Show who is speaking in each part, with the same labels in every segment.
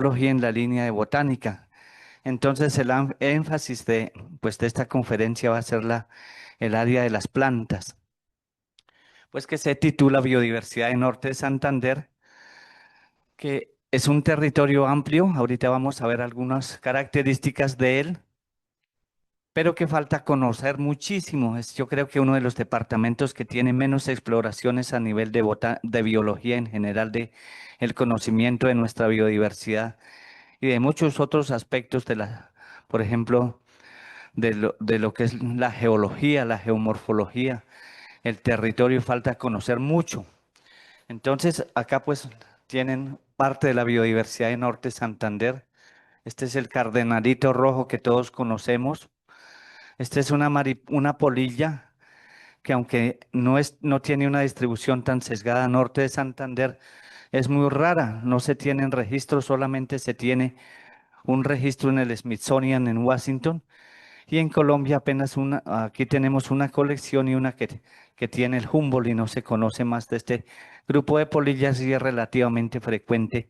Speaker 1: biología en la línea de botánica. Entonces énfasis de esta conferencia va a ser el área de las plantas, pues que se titula Biodiversidad de Norte de Santander, que es un territorio amplio. Ahorita vamos a ver algunas características de él, pero que falta conocer muchísimo. Yo creo que uno de los departamentos que tiene menos exploraciones a nivel de biología en general, de el conocimiento de nuestra biodiversidad y de muchos otros aspectos por ejemplo, de lo que es la geología, la geomorfología, el territorio, falta conocer mucho. Entonces, acá pues tienen parte de la biodiversidad de Norte Santander. Este es el cardenalito rojo que todos conocemos. Esta es una polilla que aunque no tiene una distribución tan sesgada norte de Santander, es muy rara. No se tienen registros, solamente se tiene un registro en el Smithsonian en Washington. Y en Colombia apenas aquí tenemos una colección y que tiene el Humboldt y no se conoce más de este grupo de polillas y es relativamente frecuente,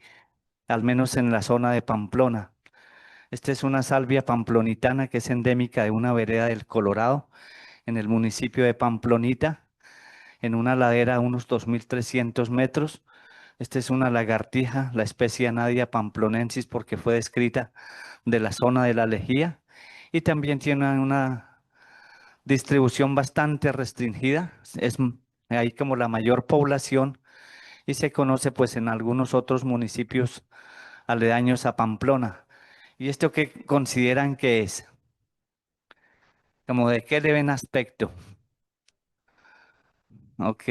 Speaker 1: al menos en la zona de Pamplona. Esta es una salvia pamplonitana que es endémica de una vereda del Colorado, en el municipio de Pamplonita, en una ladera a unos 2.300 metros. Esta es una lagartija, la especie Anadia pamplonensis, porque fue descrita de la zona de la Lejía y también tiene una distribución bastante restringida. Ahí como la mayor población y se conoce pues en algunos otros municipios aledaños a Pamplona. ¿Y esto qué consideran que es? ¿Como de qué le ven aspecto? Ok.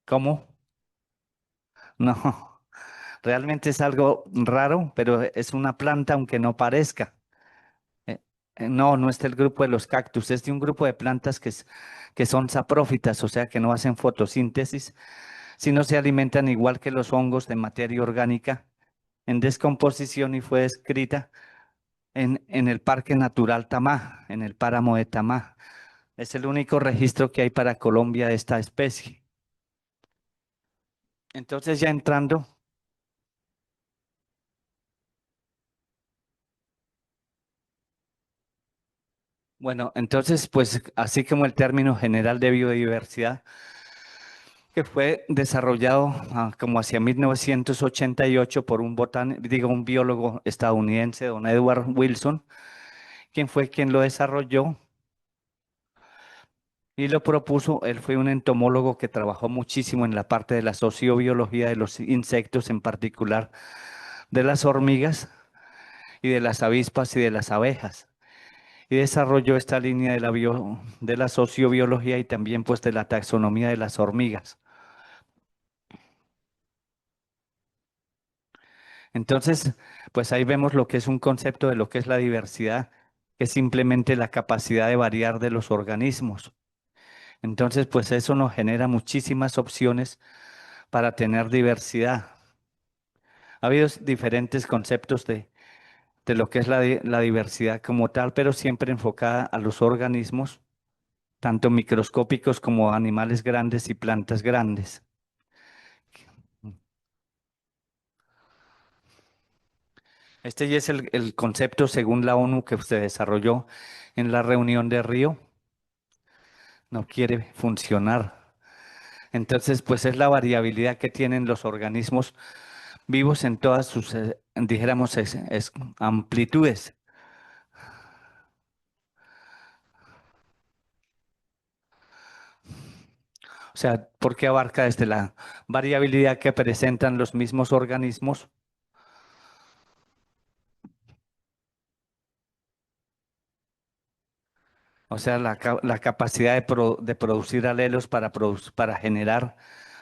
Speaker 1: ¿Cómo? No, realmente es algo raro, pero es una planta aunque no parezca. Eh, no, no es del grupo de los cactus, es de un grupo de plantas que son saprófitas, o sea que no hacen fotosíntesis, sino se alimentan igual que los hongos de materia orgánica en descomposición y fue descrita en el Parque Natural Tamá, en el páramo de Tamá. Es el único registro que hay para Colombia de esta especie. Entonces ya entrando, bueno, entonces pues así como el término general de biodiversidad, que fue desarrollado como hacia 1988 por un biólogo estadounidense, don Edward Wilson, quien fue quien lo desarrolló y lo propuso. Él fue un entomólogo que trabajó muchísimo en la parte de la sociobiología de los insectos, en particular de las hormigas y de las avispas y de las abejas. Y desarrolló esta línea de la sociobiología y también pues de la taxonomía de las hormigas. Entonces, pues ahí vemos lo que es un concepto de lo que es la diversidad, que es simplemente la capacidad de variar de los organismos. Entonces, pues eso nos genera muchísimas opciones para tener diversidad. Ha habido diferentes conceptos de lo que es la diversidad como tal, pero siempre enfocada a los organismos, tanto microscópicos como animales grandes y plantas grandes. Este ya es el concepto según la ONU que se desarrolló en la reunión de Río. No quiere funcionar. Entonces, pues es la variabilidad que tienen los organismos vivos en todas sus, dijéramos, amplitudes. O sea, porque abarca desde la variabilidad que presentan los mismos organismos, o sea, la capacidad de producir alelos para generar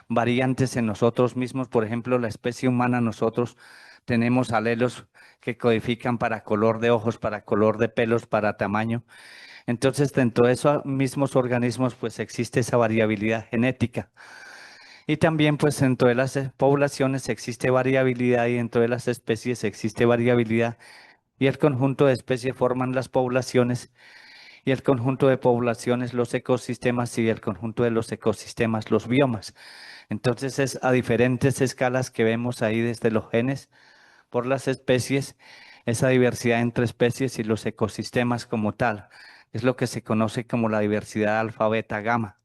Speaker 1: variantes en nosotros mismos. Por ejemplo, la especie humana, nosotros tenemos alelos que codifican para color de ojos, para color de pelos, para tamaño. Entonces, dentro de esos mismos organismos, pues existe esa variabilidad genética. Y también, pues dentro de las poblaciones existe variabilidad y dentro de las especies existe variabilidad. Y el conjunto de especies forman las poblaciones y el conjunto de poblaciones, los ecosistemas y el conjunto de los ecosistemas, los biomas. Entonces es a diferentes escalas que vemos ahí desde los genes por las especies, esa diversidad entre especies y los ecosistemas como tal. Es lo que se conoce como la diversidad alfa, beta, gamma,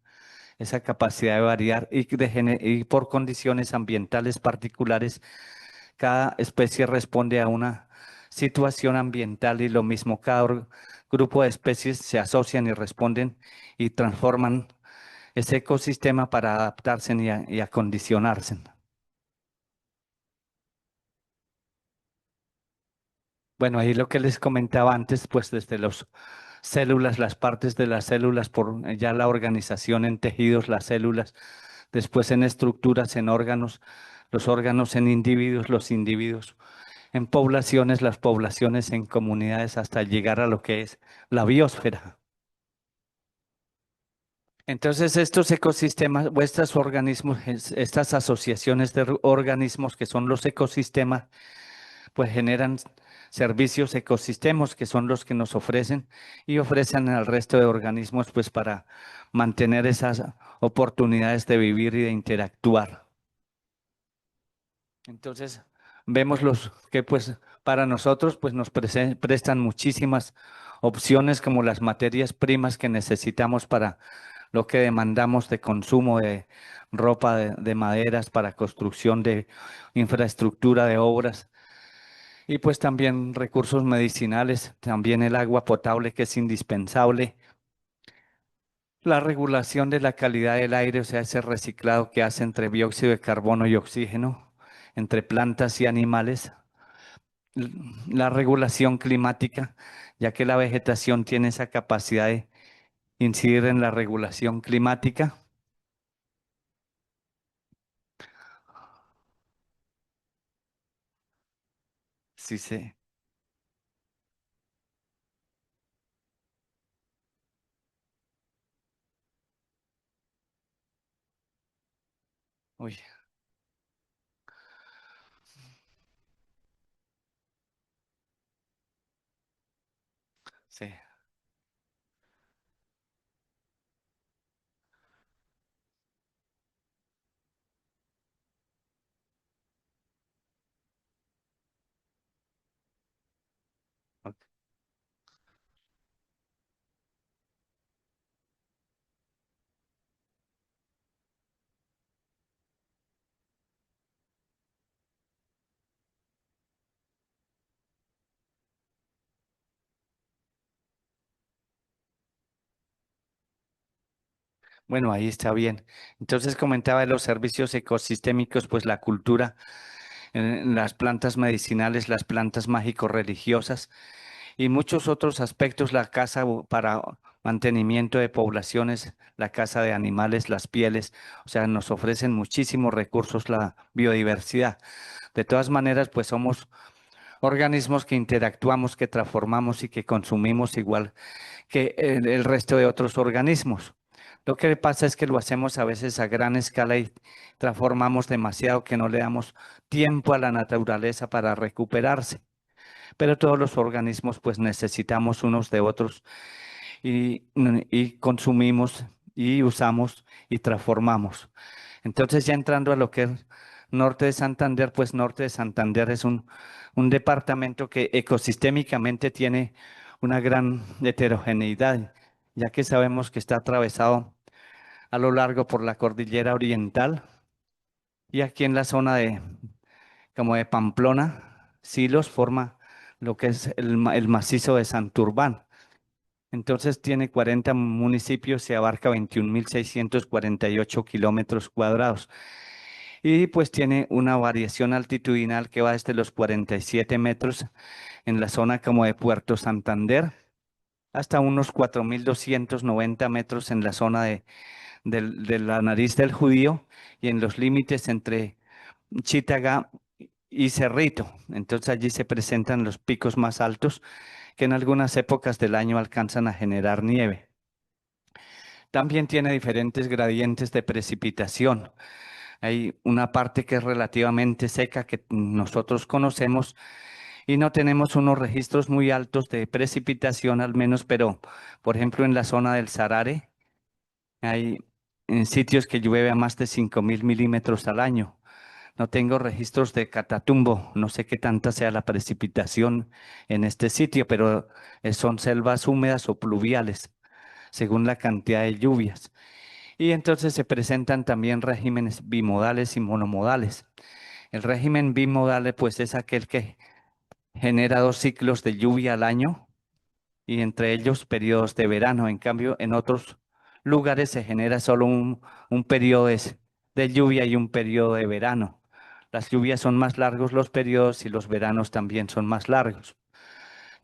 Speaker 1: esa capacidad de variar y por condiciones ambientales particulares, cada especie responde a una situación ambiental y lo mismo, grupo de especies se asocian y responden y transforman ese ecosistema para adaptarse y acondicionarse. Bueno, ahí lo que les comentaba antes, pues desde las células, las partes de las células, por ya la organización en tejidos, las células, después en estructuras, en órganos, los órganos en individuos, los individuos en poblaciones, las poblaciones en comunidades, hasta llegar a lo que es la biosfera. Entonces, estos ecosistemas o estos organismos, estas asociaciones de organismos que son los ecosistemas, pues generan servicios ecosistemas que son los que nos ofrecen y ofrecen al resto de organismos pues para mantener esas oportunidades de vivir y de interactuar. Entonces, vemos los que pues para nosotros pues nos prestan muchísimas opciones como las materias primas que necesitamos para lo que demandamos de consumo de ropa, de maderas, para construcción de infraestructura, de obras. Y pues también recursos medicinales, también el agua potable que es indispensable, la regulación de la calidad del aire, o sea, ese reciclado que hace entre dióxido de carbono y oxígeno, entre plantas y animales, l- la regulación climática, ya que la vegetación tiene esa capacidad de incidir en la regulación climática. Sí, sí. Uy, sí. Ok. Bueno, ahí está bien. Entonces comentaba de los servicios ecosistémicos, pues la cultura, las plantas medicinales, las plantas mágico-religiosas y muchos otros aspectos, la casa para mantenimiento de poblaciones, la casa de animales, las pieles, o sea, nos ofrecen muchísimos recursos la biodiversidad. De todas maneras, pues somos organismos que interactuamos, que transformamos y que consumimos igual que el resto de otros organismos. Lo que pasa es que lo hacemos a veces a gran escala y transformamos demasiado que no le damos tiempo a la naturaleza para recuperarse. Pero todos los organismos pues necesitamos unos de otros y consumimos y usamos y transformamos. Entonces ya entrando a lo que es Norte de Santander, pues Norte de Santander es un departamento que ecosistémicamente tiene una gran heterogeneidad, ya que sabemos que está atravesado a lo largo por la cordillera oriental y aquí en la zona de como de Pamplona, Silos forma lo que es el macizo de Santurbán. Entonces tiene 40 municipios y abarca 21.648 kilómetros cuadrados. Y pues tiene una variación altitudinal que va desde los 47 metros en la zona como de Puerto Santander hasta unos 4.290 metros en la zona de la nariz del Judío y en los límites entre Chitaga y Cerrito. Entonces allí se presentan los picos más altos que en algunas épocas del año alcanzan a generar nieve. También tiene diferentes gradientes de precipitación. Hay una parte que es relativamente seca que nosotros conocemos y no tenemos unos registros muy altos de precipitación al menos, pero por ejemplo en la zona del Sarare hay en sitios que llueve a más de 5.000 milímetros al año. No tengo registros de Catatumbo, no sé qué tanta sea la precipitación en este sitio, pero son selvas húmedas o pluviales, según la cantidad de lluvias. Y entonces se presentan también regímenes bimodales y monomodales. El régimen bimodal, pues, es aquel que genera dos ciclos de lluvia al año y entre ellos periodos de verano. En cambio, en otros lugares se genera solo un periodo de lluvia y un periodo de verano. Las lluvias son más largos los periodos y los veranos también son más largos.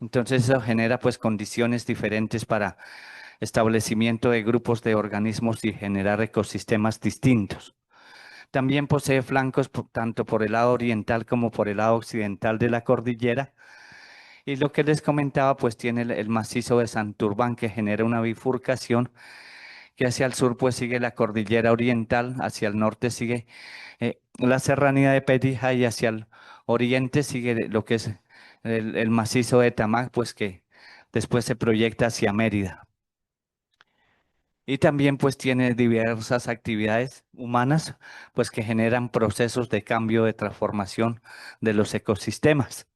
Speaker 1: Entonces eso genera pues condiciones diferentes para establecimiento de grupos de organismos y generar ecosistemas distintos. También posee flancos tanto por el lado oriental como por el lado occidental de la cordillera. Y lo que les comentaba, pues tiene el macizo de Santurbán que genera una bifurcación que hacia el sur pues sigue la cordillera oriental, hacia el norte sigue la serranía de Perijá y hacia el oriente sigue lo que es el macizo de Tamac, pues que después se proyecta hacia Mérida. Y también pues tiene diversas actividades humanas pues que generan procesos de cambio, de transformación de los ecosistemas.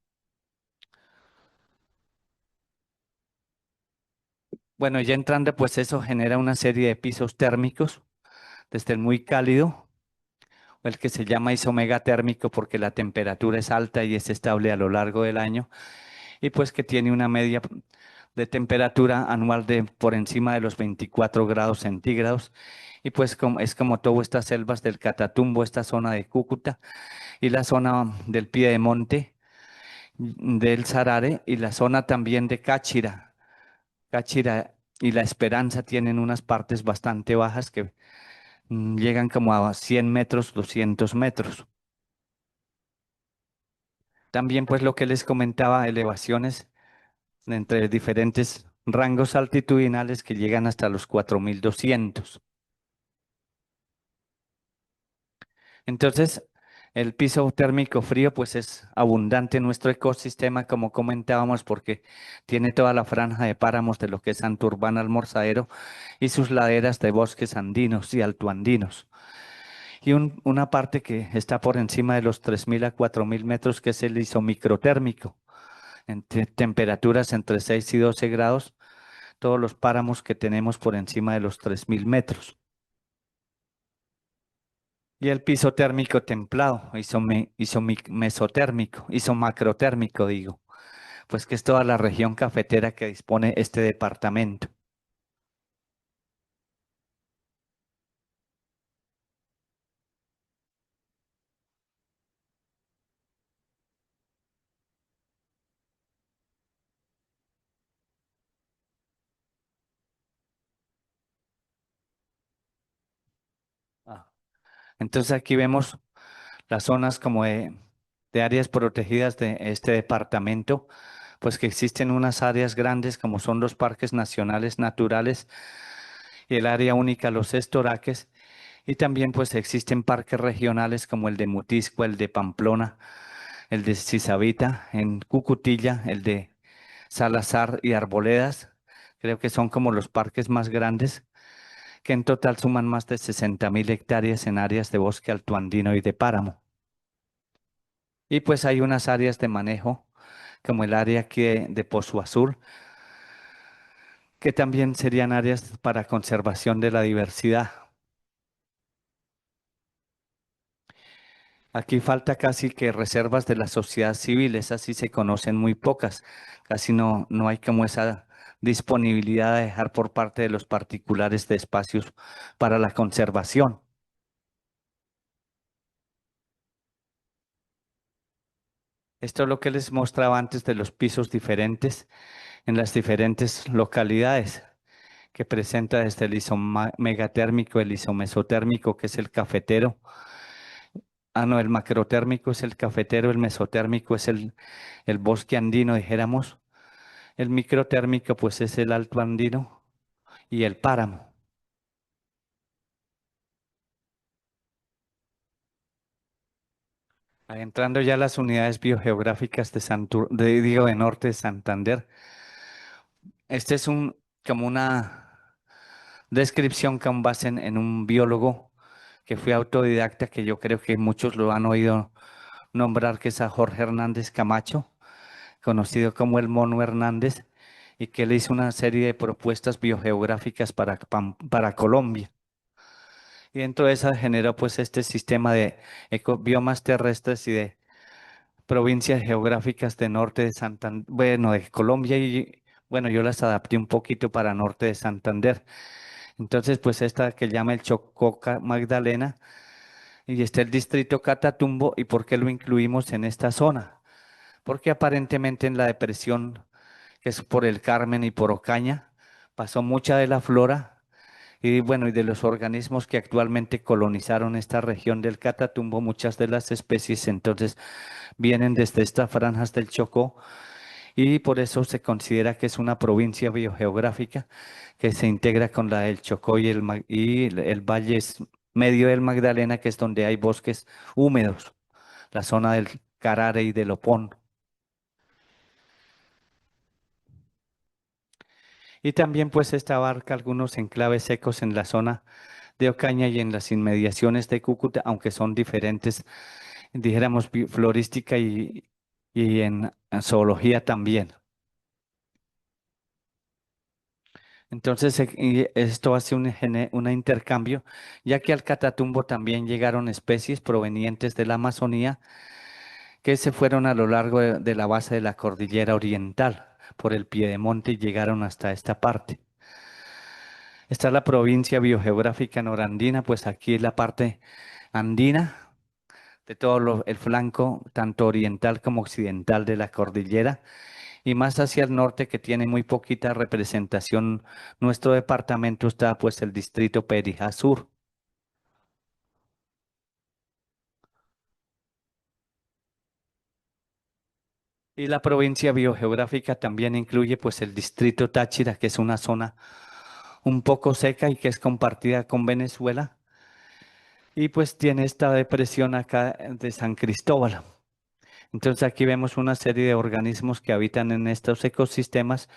Speaker 1: Bueno, ya entrando pues eso genera una serie de pisos térmicos, desde el muy cálido, o el que se llama isomega térmico porque la temperatura es alta y es estable a lo largo del año, y pues que tiene una media de temperatura anual de por encima de los 24 grados centígrados. Y pues es como todas estas selvas del Catatumbo, esta zona de Cúcuta y la zona del Piedemonte, del Sarare y la zona también de Cáchira. Cáchira y La Esperanza tienen unas partes bastante bajas que llegan como a 100 metros, 200 metros. También pues lo que les comentaba, elevaciones entre diferentes rangos altitudinales que llegan hasta los 4.200. Entonces, el piso térmico frío pues es abundante en nuestro ecosistema, como comentábamos, porque tiene toda la franja de páramos de lo que es Santurbán Almorzadero y sus laderas de bosques andinos y altoandinos. Y una parte que está por encima de los 3.000 a 4.000 metros, que es el isomicrotérmico, entre temperaturas entre 6 y 12 grados, todos los páramos que tenemos por encima de los 3.000 metros. Y el piso térmico templado, mesotérmico, isomacrotérmico, digo, pues que es toda la región cafetera que dispone este departamento. Ah. Entonces aquí vemos las zonas como de áreas protegidas de este departamento, pues que existen unas áreas grandes como son los parques nacionales naturales y el área única Los Estoraques, y también pues existen parques regionales como el de Mutisco, el de Pamplona, el de Sisavita, en Cucutilla, el de Salazar y Arboledas. Creo que son como los parques más grandes, que en total suman más de 60.000 hectáreas en áreas de bosque altoandino y de páramo. Y pues hay unas áreas de manejo, como el área aquí de Pozo Azul, que también serían áreas para conservación de la diversidad. Aquí falta casi que reservas de la sociedad civil, esas sí se conocen muy pocas, casi no hay como esa disponibilidad de dejar por parte de los particulares de espacios para la conservación. Esto es lo que les mostraba antes de los pisos diferentes en las diferentes localidades, que presenta desde el isomegatérmico, el isomesotérmico, que es el cafetero. Ah, no, el macrotérmico es el cafetero, el mesotérmico es el bosque andino, dijéramos. El microtérmico, pues, es el alto andino y el páramo. Entrando ya a las unidades biogeográficas digo, de Norte de Santander, este es como una descripción con base en un biólogo que fue autodidacta, que yo creo que muchos lo han oído nombrar, que es a Jorge Hernández Camacho, conocido como el Mono Hernández, y que le hizo una serie de propuestas biogeográficas para Colombia. Y dentro de esa generó pues este sistema de biomas terrestres y de provincias geográficas de norte de Santander, bueno, de Colombia y bueno, yo las adapté un poquito para norte de Santander. Entonces, pues esta que llama el Chocó Magdalena y está el distrito Catatumbo. ¿Y por qué lo incluimos en esta zona? Porque aparentemente en la depresión, que es por el Carmen y por Ocaña, pasó mucha de la flora y bueno, y de los organismos que actualmente colonizaron esta región del Catatumbo, muchas de las especies entonces vienen desde estas franjas del Chocó y por eso se considera que es una provincia biogeográfica que se integra con la del Chocó y el valle medio del Magdalena, que es donde hay bosques húmedos, la zona del Carare y del Opón. Y también pues esta abarca algunos enclaves secos en la zona de Ocaña y en las inmediaciones de Cúcuta, aunque son diferentes, dijéramos, florística y en zoología también. Entonces, y esto hace un intercambio, ya que al Catatumbo también llegaron especies provenientes de la Amazonía que se fueron a lo largo de la base de la cordillera oriental por el Piedemonte y llegaron hasta esta parte. Está la provincia biogeográfica norandina, pues aquí es la parte andina de todo el flanco, tanto oriental como occidental de la cordillera, y más hacia el norte, que tiene muy poquita representación. Nuestro departamento está pues el distrito Perijá Sur. Y la provincia biogeográfica también incluye pues el distrito Táchira, que es una zona un poco seca y que es compartida con Venezuela. Y pues tiene esta depresión acá de San Cristóbal. Entonces aquí vemos una serie de organismos que habitan en estos ecosistemas,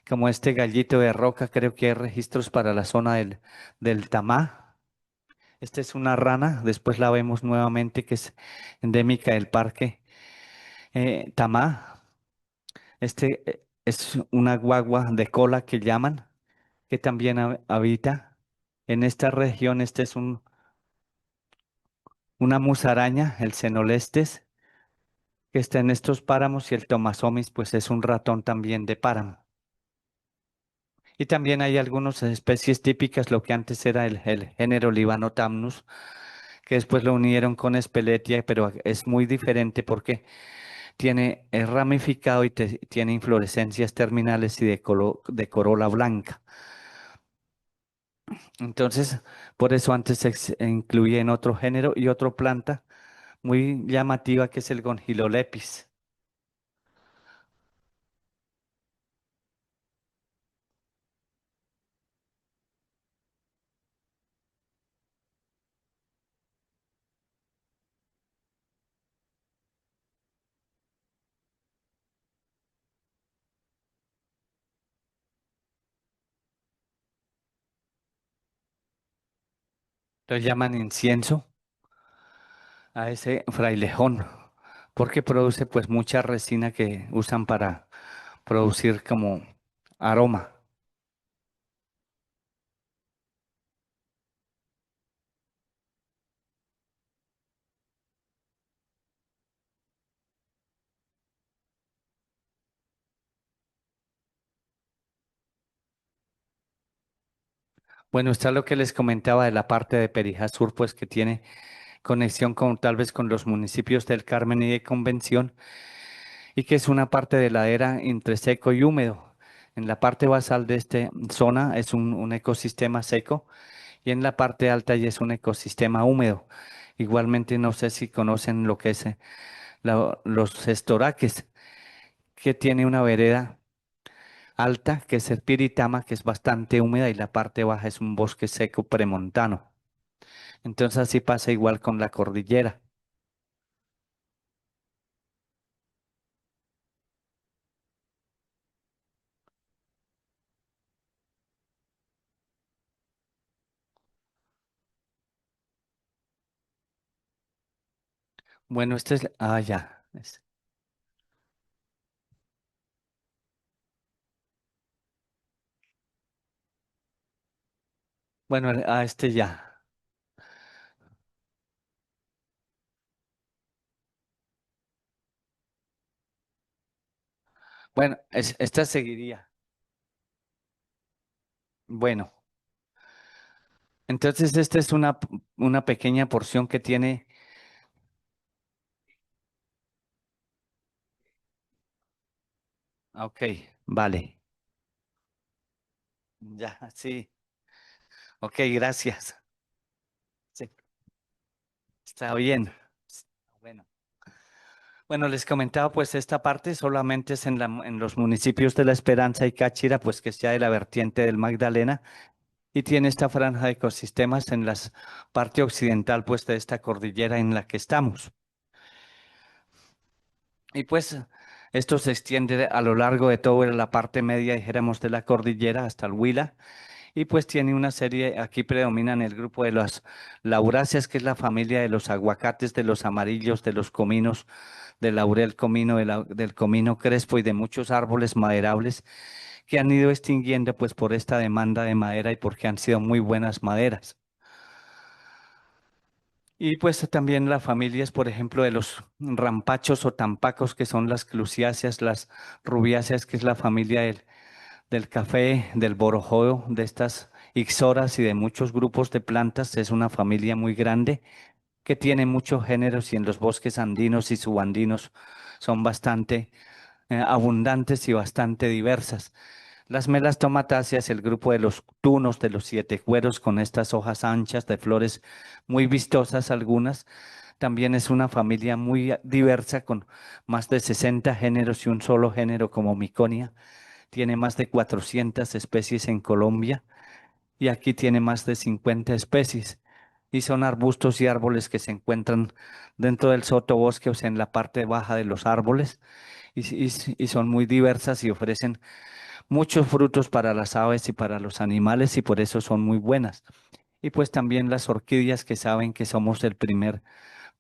Speaker 1: como este gallito de roca, creo que hay registros para la zona del Tamá. Esta es una rana, después la vemos nuevamente que es endémica del parque Tamá. Es una guagua de cola que llaman, que también habita en esta región. Este es una musaraña, el Xenolestes, que está en estos páramos y el Tomasomis, pues es un ratón también de páramo. Y también hay algunas especies típicas, lo que antes era el género Libanotamnus, que después lo unieron con Speletia, pero es muy diferente porque es ramificado y tiene inflorescencias terminales y de corola blanca. Entonces, por eso antes se incluía en otro género y otra planta muy llamativa que es el Gongilolepis. Lo llaman incienso a ese frailejón, porque produce pues mucha resina que usan para producir como aroma. Bueno, está lo que les comentaba de la parte de Perijá Sur, pues que tiene conexión con tal vez con los municipios del Carmen y de Convención, y que es una parte de ladera entre seco y húmedo. En la parte basal de esta zona es un ecosistema seco y en la parte alta ya es un ecosistema húmedo. Igualmente, no sé si conocen lo que es los estoraques, que tiene una vereda alta, que es el Piritama, que es bastante húmeda, y la parte baja es un bosque seco premontano. Entonces así pasa igual con la cordillera. Bueno, este es, ah, ya. Bueno, este ya. Bueno, esta seguiría. Bueno, entonces esta es una pequeña porción que tiene, ok, vale. Ya, sí. Ok, gracias. Sí, está bien. Bueno. Bueno, les comentaba, pues esta parte solamente es en los municipios de La Esperanza y Cáchira, pues que es ya de la vertiente del Magdalena, y tiene esta franja de ecosistemas en la parte occidental, pues de esta cordillera en la que estamos. Y pues esto se extiende a lo largo de toda la parte media, dijéramos, de la cordillera hasta el Huila. Y pues tiene una serie, aquí predominan el grupo de las lauráceas, que es la familia de los aguacates, de los amarillos, de los cominos, del laurel comino, del comino crespo y de muchos árboles maderables que han ido extinguiendo pues por esta demanda de madera y porque han sido muy buenas maderas. Y pues también las familias, por ejemplo, de los rampachos o tampacos, que son las clusiáceas, las rubiáceas, que es la familia del café, del borojó, de estas ixoras y de muchos grupos de plantas. Es una familia muy grande que tiene muchos géneros y en los bosques andinos y subandinos son bastante abundantes y bastante diversas. Las melastomatáceas, el grupo de los tunos, de los siete cueros, con estas hojas anchas de flores muy vistosas algunas, también es una familia muy diversa con más de 60 géneros y un solo género como Miconia. Tiene más de 400 especies en Colombia y aquí tiene más de 50 especies. Y son arbustos y árboles que se encuentran dentro del sotobosque, o sea, en la parte baja de los árboles, y son muy diversas y ofrecen muchos frutos para las aves y para los animales, y por eso son muy buenas. Y pues también las orquídeas, que saben que somos el primer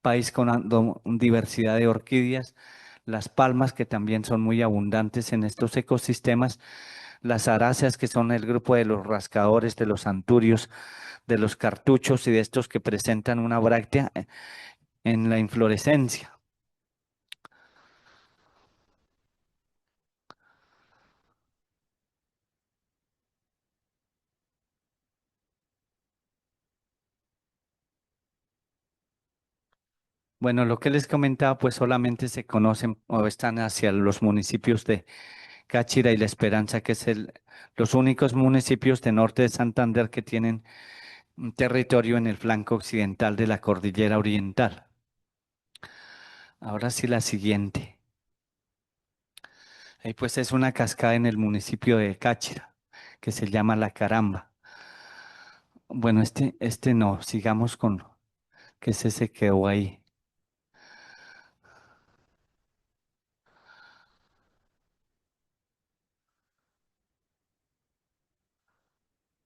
Speaker 1: país con diversidad de orquídeas, las palmas, que también son muy abundantes en estos ecosistemas, las aráceas, que son el grupo de los rascadores, de los anturios, de los cartuchos y de estos que presentan una bráctea en la inflorescencia. Bueno, lo que les comentaba, pues solamente se conocen o están hacia los municipios de Cáchira y La Esperanza, que es los únicos municipios de norte de Santander que tienen un territorio en el flanco occidental de la cordillera oriental. Ahora sí la siguiente. Ahí pues es una cascada en el municipio de Cáchira, que se llama La Caramba. Bueno, este no, sigamos con que ese se quedó ahí.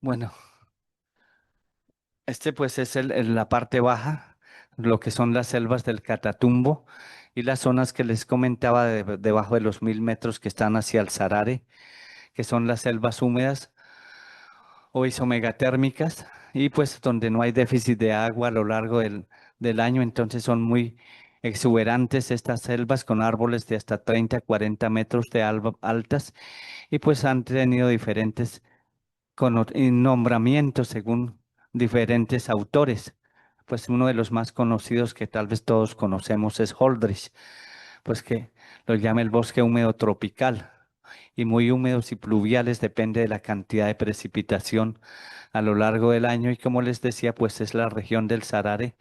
Speaker 1: Bueno, este pues es la parte baja, lo que son las selvas del Catatumbo y las zonas que les comentaba debajo de los 1000 metros que están hacia el Sarare, que son las selvas húmedas o isomegatérmicas, y pues donde no hay déficit de agua a lo largo del año, entonces son muy exuberantes estas selvas con árboles de hasta 30, 40 metros de altas, y pues han tenido diferentes y nombramientos según diferentes autores. Pues uno de los más conocidos que tal vez todos conocemos es Holdridge, pues que lo llama el bosque húmedo tropical. Y muy húmedos y pluviales, depende de la cantidad de precipitación a lo largo del año. Y como les decía, pues es la región del Sarare.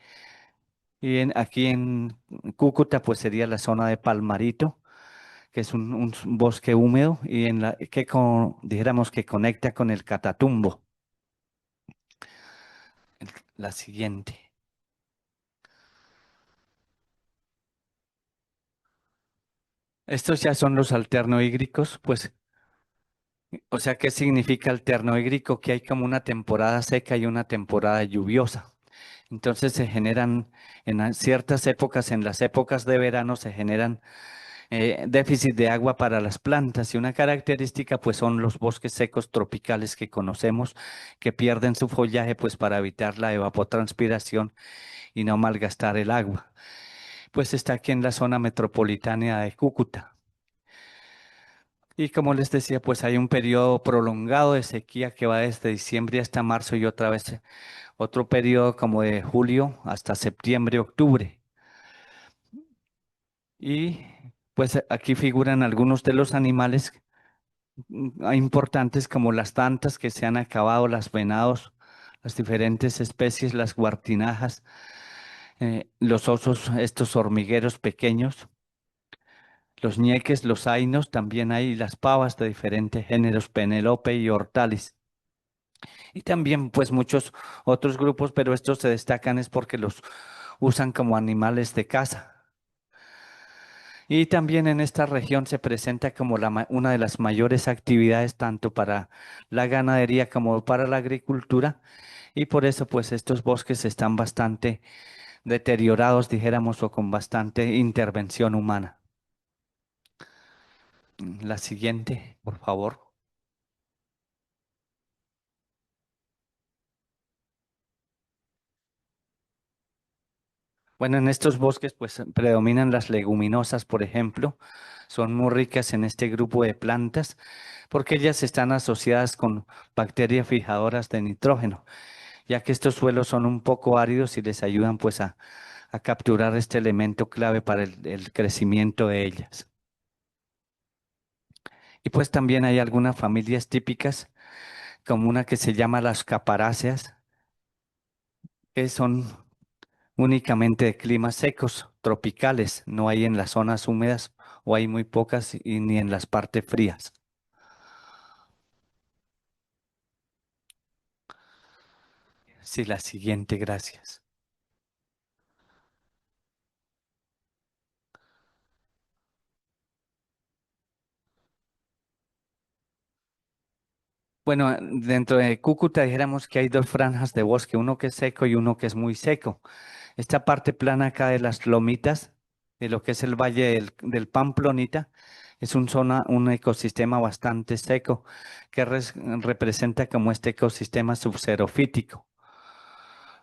Speaker 1: Y aquí en Cúcuta, pues sería la zona de Palmarito, que es un bosque húmedo y dijéramos que conecta con el Catatumbo. La siguiente. Estos ya son los alternohídricos, pues, o sea, ¿qué significa alternohídrico? Que hay como una temporada seca y una temporada lluviosa. Entonces se generan ciertas épocas, en las épocas de verano se generan déficit de agua para las plantas y una característica pues son los bosques secos tropicales que conocemos que pierden su follaje pues para evitar la evapotranspiración y no malgastar el agua. Pues está aquí en la zona metropolitana de Cúcuta. Y como les decía, pues hay un periodo prolongado de sequía que va desde diciembre hasta marzo y otra vez otro periodo como de julio hasta septiembre, octubre. Y pues aquí figuran algunos de los animales importantes como las tantas que se han acabado, las venados, las diferentes especies, las guartinajas, los osos, estos hormigueros pequeños, los ñeques, los ainos, también hay las pavas de diferentes géneros, Penelope y Hortalis. Y también pues muchos otros grupos, pero estos se destacan es porque los usan como animales de caza. Y también en esta región se presenta como una de las mayores actividades tanto para la ganadería como para la agricultura y por eso pues estos bosques están bastante deteriorados, dijéramos, o con bastante intervención humana. La siguiente, por favor. Bueno, en estos bosques pues predominan las leguminosas, por ejemplo, son muy ricas en este grupo de plantas porque ellas están asociadas con bacterias fijadoras de nitrógeno, ya que estos suelos son un poco áridos y les ayudan pues a capturar este elemento clave para el crecimiento de ellas. Y pues también hay algunas familias típicas, como una que se llama las caparáceas, que son únicamente de climas secos, tropicales, no hay en las zonas húmedas o hay muy pocas y ni en las partes frías. Sí, la siguiente, gracias. Bueno, dentro de Cúcuta dijéramos que hay dos franjas de bosque, uno que es seco y uno que es muy seco. Esta parte plana acá de las lomitas, de lo que es el valle del Pamplonita, es un ecosistema bastante seco que representa como este ecosistema subxerofítico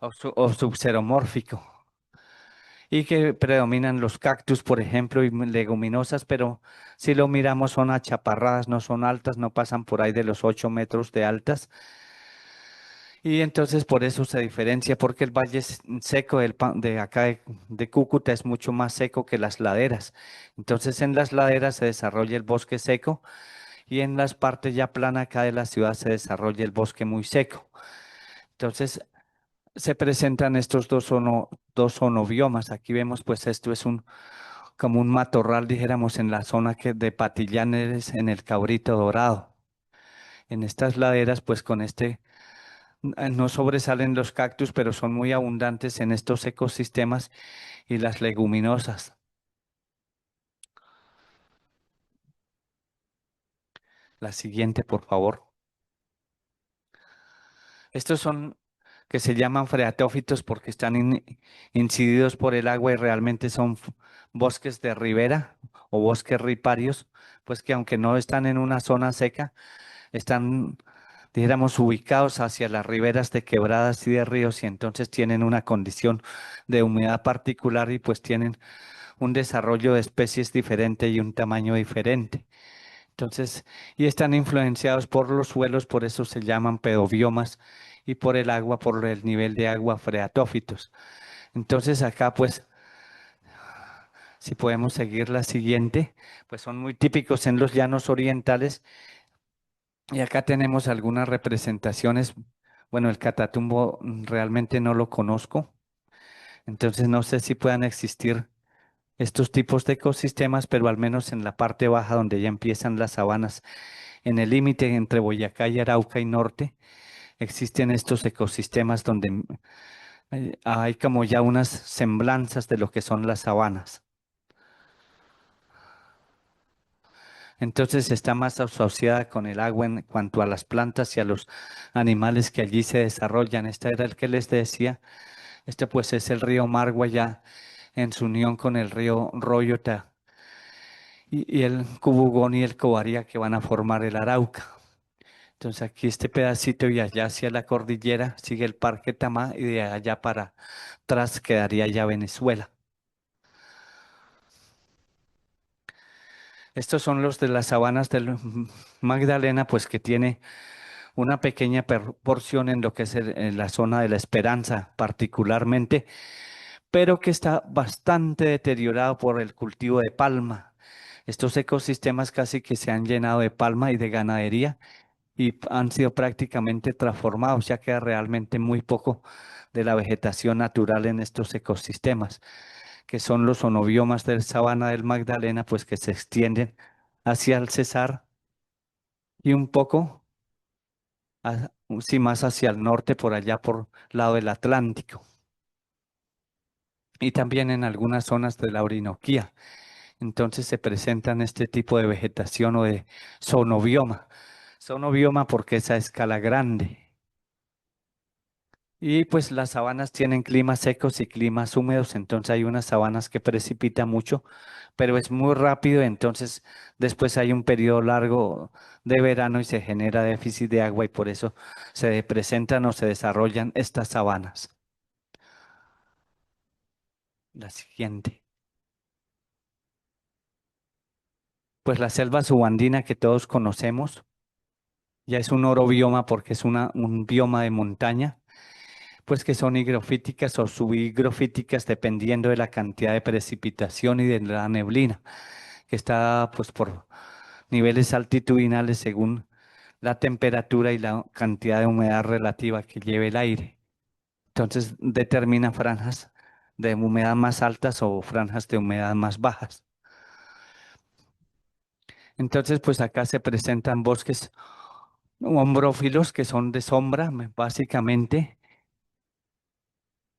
Speaker 1: o subxeromórfico y que predominan los cactus, por ejemplo, y leguminosas, pero si lo miramos son achaparradas, no son altas, no pasan por ahí de los 8 metros de altas. Y entonces por eso se diferencia, porque el valle seco de acá de Cúcuta es mucho más seco que las laderas. Entonces en las laderas se desarrolla el bosque seco y en las partes ya plana acá de la ciudad se desarrolla el bosque muy seco. Entonces se presentan estos dos zonobiomas. Aquí vemos pues esto es como un matorral, dijéramos, en la zona de Patillanes en el Cabrito Dorado. En estas laderas pues con no sobresalen los cactus, pero son muy abundantes en estos ecosistemas y las leguminosas. La siguiente, por favor. Estos son que se llaman freatófitos porque están incididos por el agua y realmente son bosques de ribera o bosques riparios, pues que aunque no están en una zona seca, están, dijéramos, ubicados hacia las riberas de quebradas y de ríos y entonces tienen una condición de humedad particular y pues tienen un desarrollo de especies diferente y un tamaño diferente. Entonces, y están influenciados por los suelos, por eso se llaman pedobiomas, y por el agua, por el nivel de agua, freatófitos. Entonces, acá, pues, si podemos seguir la siguiente, pues son muy típicos en los llanos orientales, y acá tenemos algunas representaciones. Bueno, el catatumbo realmente no lo conozco, entonces no sé si puedan existir estos tipos de ecosistemas, pero al menos en la parte baja donde ya empiezan las sabanas, en el límite entre Boyacá y Arauca y Norte, existen estos ecosistemas donde hay como ya unas semblanzas de lo que son las sabanas. Entonces está más asociada con el agua en cuanto a las plantas y a los animales que allí se desarrollan. Este era el que les decía Este pues es el río Margua ya en su unión con el río Royota y el Cubugón y el Covaría que van a formar el Arauca. Entonces aquí este pedacito y allá hacia la cordillera sigue el Parque Tamá y de allá para atrás quedaría ya Venezuela. Estos son los de las sabanas del Magdalena, pues que tiene una pequeña porción en lo que es en la zona de la Esperanza particularmente, pero que está bastante deteriorado por el cultivo de palma. Estos ecosistemas casi que se han llenado de palma y de ganadería y han sido prácticamente transformados, ya queda realmente muy poco de la vegetación natural en estos ecosistemas, que son los zonobiomas del sabana del Magdalena, pues que se extienden hacia el Cesar y un poco, sí, más hacia el norte, por allá por lado del Atlántico, y también en algunas zonas de la Orinoquía. Entonces se presentan este tipo de vegetación o de zonobioma. Zonobioma porque es a escala grande. Y pues las sabanas tienen climas secos y climas húmedos, entonces hay unas sabanas que precipita mucho, pero es muy rápido, entonces después hay un periodo largo de verano y se genera déficit de agua y por eso se presentan o se desarrollan estas sabanas. La siguiente. Pues la selva subandina que todos conocemos ya es un orobioma porque es un bioma de montaña, pues que son higrofíticas o subhigrofíticas dependiendo de la cantidad de precipitación y de la neblina, que está pues por niveles altitudinales según la temperatura y la cantidad de humedad relativa que lleve el aire. Entonces determina franjas de humedad más altas o franjas de humedad más bajas. Entonces pues acá se presentan bosques ombrófilos que son de sombra básicamente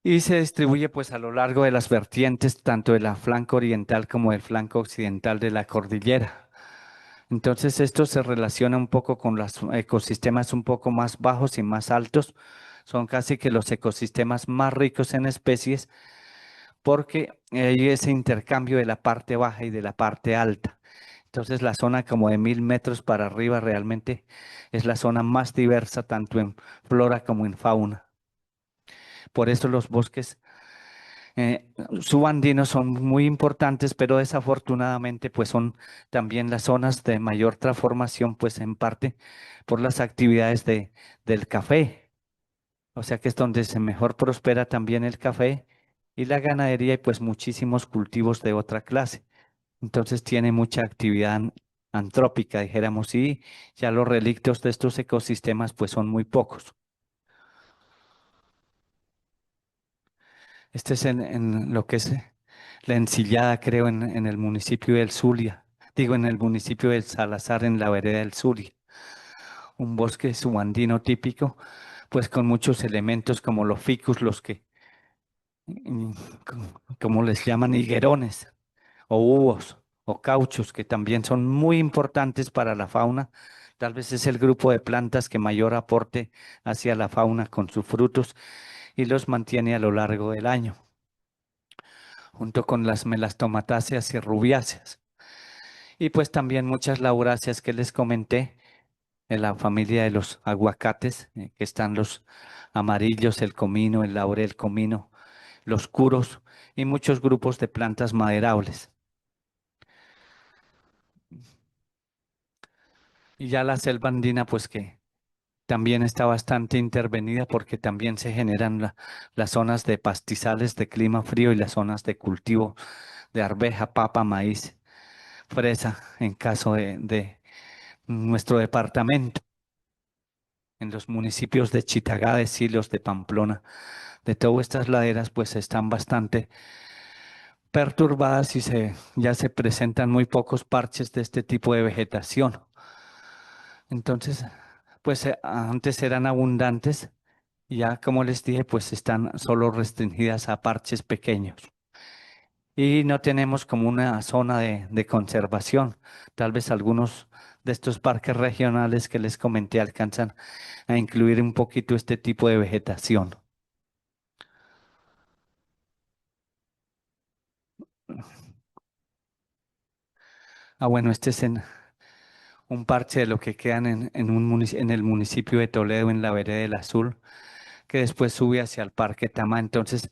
Speaker 1: y se distribuye pues a lo largo de las vertientes tanto de la flanco oriental como del flanco occidental de la cordillera. Entonces esto se relaciona un poco con los ecosistemas un poco más bajos y más altos. Son casi que los ecosistemas más ricos en especies porque hay ese intercambio de la parte baja y de la parte alta. Entonces la zona como de 1000 metros para arriba realmente es la zona más diversa tanto en flora como en fauna. Por eso los bosques subandinos son muy importantes, pero desafortunadamente pues son también las zonas de mayor transformación, pues en parte por las actividades del café. O sea que es donde se mejor prospera también el café y la ganadería y pues muchísimos cultivos de otra clase. Entonces tiene mucha actividad antrópica, dijéramos, y ya los relictos de estos ecosistemas pues son muy pocos. Este es en lo que es la Ensillada, creo, en el municipio del Zulia. Digo, en el municipio del Salazar, en la vereda del Zulia. Un bosque subandino típico, pues con muchos elementos como los ficus, los que, mm, como les llaman, higuerones, o búhos, o cauchos, que también son muy importantes para la fauna. Tal vez es el grupo de plantas que mayor aporte hacia la fauna con sus frutos y los mantiene a lo largo del año, junto con las melastomatáceas y rubiáceas. Y pues también muchas lauráceas que les comenté, en la familia de los aguacates, que están los amarillos, el comino, el laurel comino, los curos y muchos grupos de plantas maderables. Y ya la selva andina, pues que también está bastante intervenida porque también se generan las zonas de pastizales de clima frío y las zonas de cultivo de arveja, papa, maíz, fresa, en caso de nuestro departamento, en los municipios de Chitagá, de Silos, de Pamplona, de todas estas laderas, pues están bastante perturbadas y ya se presentan muy pocos parches de este tipo de vegetación. Entonces, pues antes eran abundantes y ya como les dije, pues están solo restringidas a parches pequeños. Y no tenemos como una zona de conservación. Tal vez algunos de estos parques regionales que les comenté alcanzan a incluir un poquito este tipo de vegetación. Bueno, este es un parche de lo que quedan en el municipio de Toledo, en la Vereda del Azul, que después sube hacia el Parque Tamá. Entonces,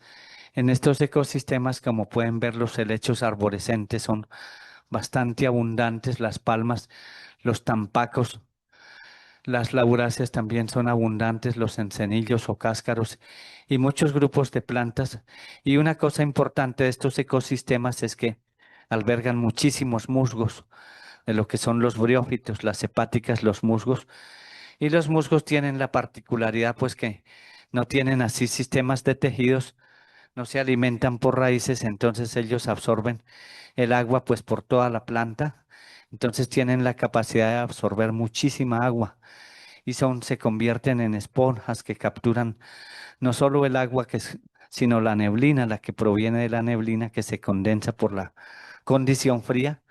Speaker 1: en estos ecosistemas, como pueden ver, los helechos arborescentes son bastante abundantes, las palmas, los tampacos, las lauráceas también son abundantes, los encenillos o cáscaros y muchos grupos de plantas. Y una cosa importante de estos ecosistemas es que albergan muchísimos musgos, de lo que son los briófitos, las hepáticas, los musgos. Y los musgos tienen la particularidad, pues que no tienen así sistemas de tejidos, no se alimentan por raíces, entonces ellos absorben el agua pues por toda la planta. Entonces tienen la capacidad de absorber muchísima agua y se convierten en esponjas que capturan no solo el agua, sino la neblina, la que proviene de la neblina que se condensa por la condición fría.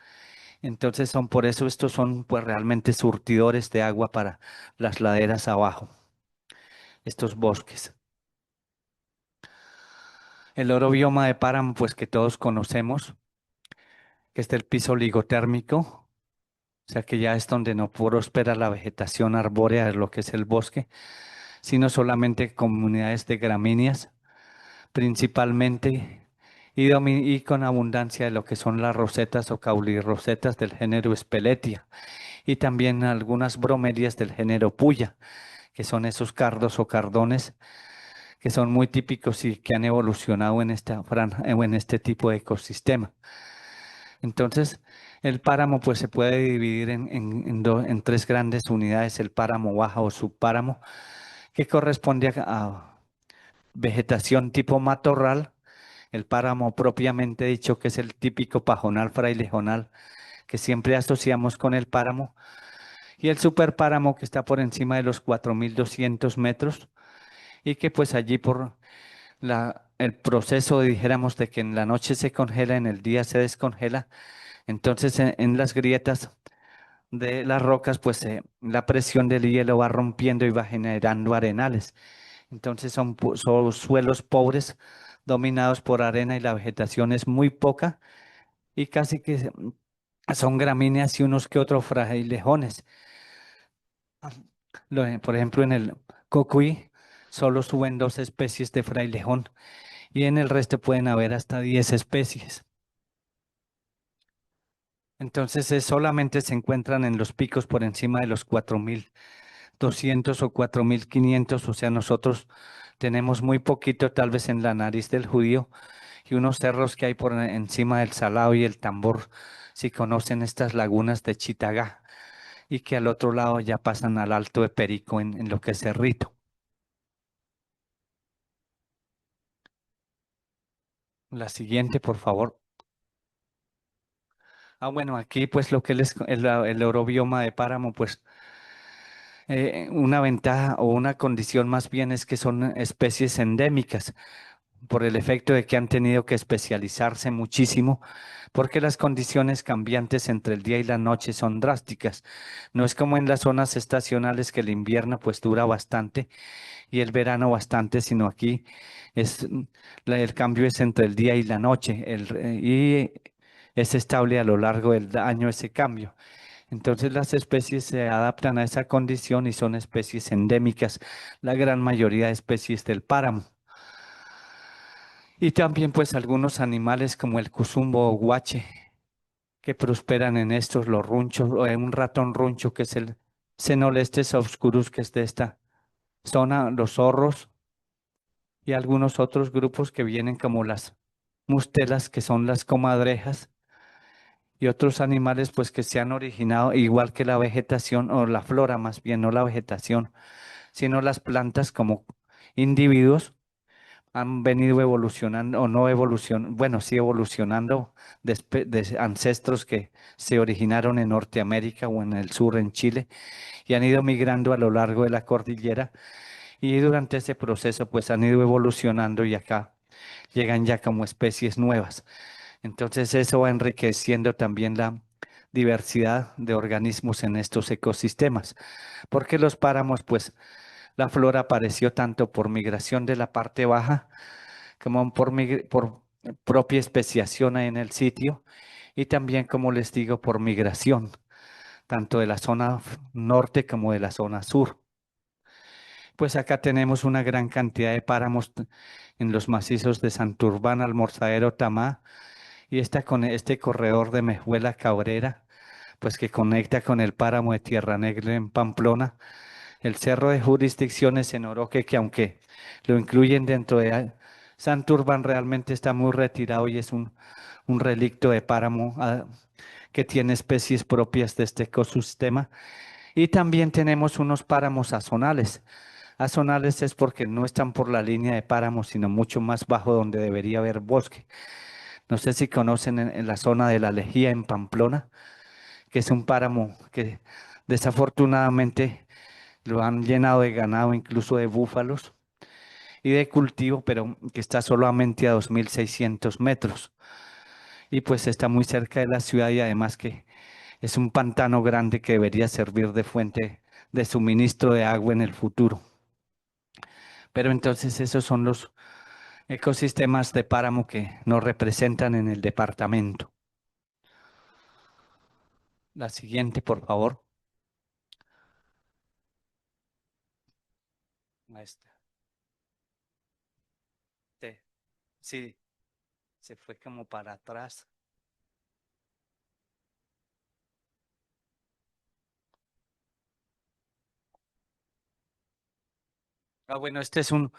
Speaker 1: Entonces por eso estos son pues realmente surtidores de agua para las laderas abajo, estos bosques. El oro bioma de páramo, pues que todos conocemos, que es el piso ligotérmico, o sea que ya es donde no prospera la vegetación arbórea de lo que es el bosque, sino solamente comunidades de gramíneas, principalmente, y con abundancia de lo que son las rosetas o caulirrosetas del género Speletia, y también algunas bromelias del género Puya, que son esos cardos o cardones que son muy típicos y que han evolucionado en esta franja o en este tipo de ecosistema. Entonces, el páramo pues se puede dividir en tres grandes unidades, el páramo baja o subpáramo, que corresponde a vegetación tipo matorral, el páramo propiamente dicho, que es el típico pajonal frailejonal que siempre asociamos con el páramo, y el superpáramo que está por encima de los 4.200 metros y que pues allí por el proceso, dijéramos, de que en la noche se congela, en el día se descongela, entonces en las grietas de las rocas, pues la presión del hielo va rompiendo y va generando arenales. Entonces son suelos pobres, dominados por arena y la vegetación es muy poca y casi que son gramíneas y unos que otros frailejones. Por ejemplo, en el Cocuy solo suben dos especies de frailejón y en el resto pueden haber hasta 10 especies. Entonces, solamente se encuentran en los picos por encima de los 4.200 o 4.500, o sea, nosotros tenemos muy poquito tal vez en la nariz del Judío y unos cerros que hay por encima del Salado y el Tambor, si conocen estas lagunas de Chitagá y que al otro lado ya pasan al Alto de Perico en lo que es Cerrito. La siguiente, por favor. Bueno, aquí pues lo que el orobioma de páramo, pues una ventaja o una condición más bien es que son especies endémicas por el efecto de que han tenido que especializarse muchísimo porque las condiciones cambiantes entre el día y la noche son drásticas. No es como en las zonas estacionales que el invierno pues dura bastante y el verano bastante, sino aquí el cambio es entre el día y la noche y es estable a lo largo del año ese cambio. Entonces las especies se adaptan a esa condición y son especies endémicas, la gran mayoría de especies del páramo. Y también pues algunos animales como el cusumbo o guache que prosperan en estos, los runchos, o un ratón runcho que es el Xenolestes obscurus que es de esta zona, los zorros y algunos otros grupos que vienen como las mustelas que son las comadrejas y otros animales pues que se han originado igual que la vegetación o la flora más bien, no la vegetación, sino las plantas como individuos han venido evolucionando o no evolucionando, bueno, sí evolucionando de ancestros que se originaron en Norteamérica o en el sur, en Chile, y han ido migrando a lo largo de la cordillera y durante ese proceso pues han ido evolucionando y acá llegan ya como especies nuevas. Entonces eso va enriqueciendo también la diversidad de organismos en estos ecosistemas, porque los páramos pues la flora apareció tanto por migración de la parte baja como por propia especiación ahí en el sitio y también, como les digo, por migración, tanto de la zona norte como de la zona sur. Pues acá tenemos una gran cantidad de páramos en los macizos de Santurbán, Almorzadero, Tamá y con este corredor de Mejuela Cabrera, pues que conecta con el páramo de Tierra Negra en Pamplona, el cerro de jurisdicciones en Oroque, que aunque lo incluyen dentro de Santurbán, realmente está muy retirado y es un relicto de páramo que tiene especies propias de este ecosistema. Y también tenemos unos páramos azonales. Azonales es porque no están por la línea de páramo, sino mucho más bajo donde debería haber bosque. No sé si conocen en la zona de la Lejía en Pamplona, que es un páramo que desafortunadamente lo han llenado de ganado, incluso de búfalos y de cultivo, pero que está solamente a 2.600 metros. Y pues está muy cerca de la ciudad y además que es un pantano grande que debería servir de fuente de suministro de agua en el futuro. Pero entonces esos son los ecosistemas de páramo que nos representan en el departamento. La siguiente, por favor. Maestra. Sí, sí, se fue como para atrás. Bueno, este es un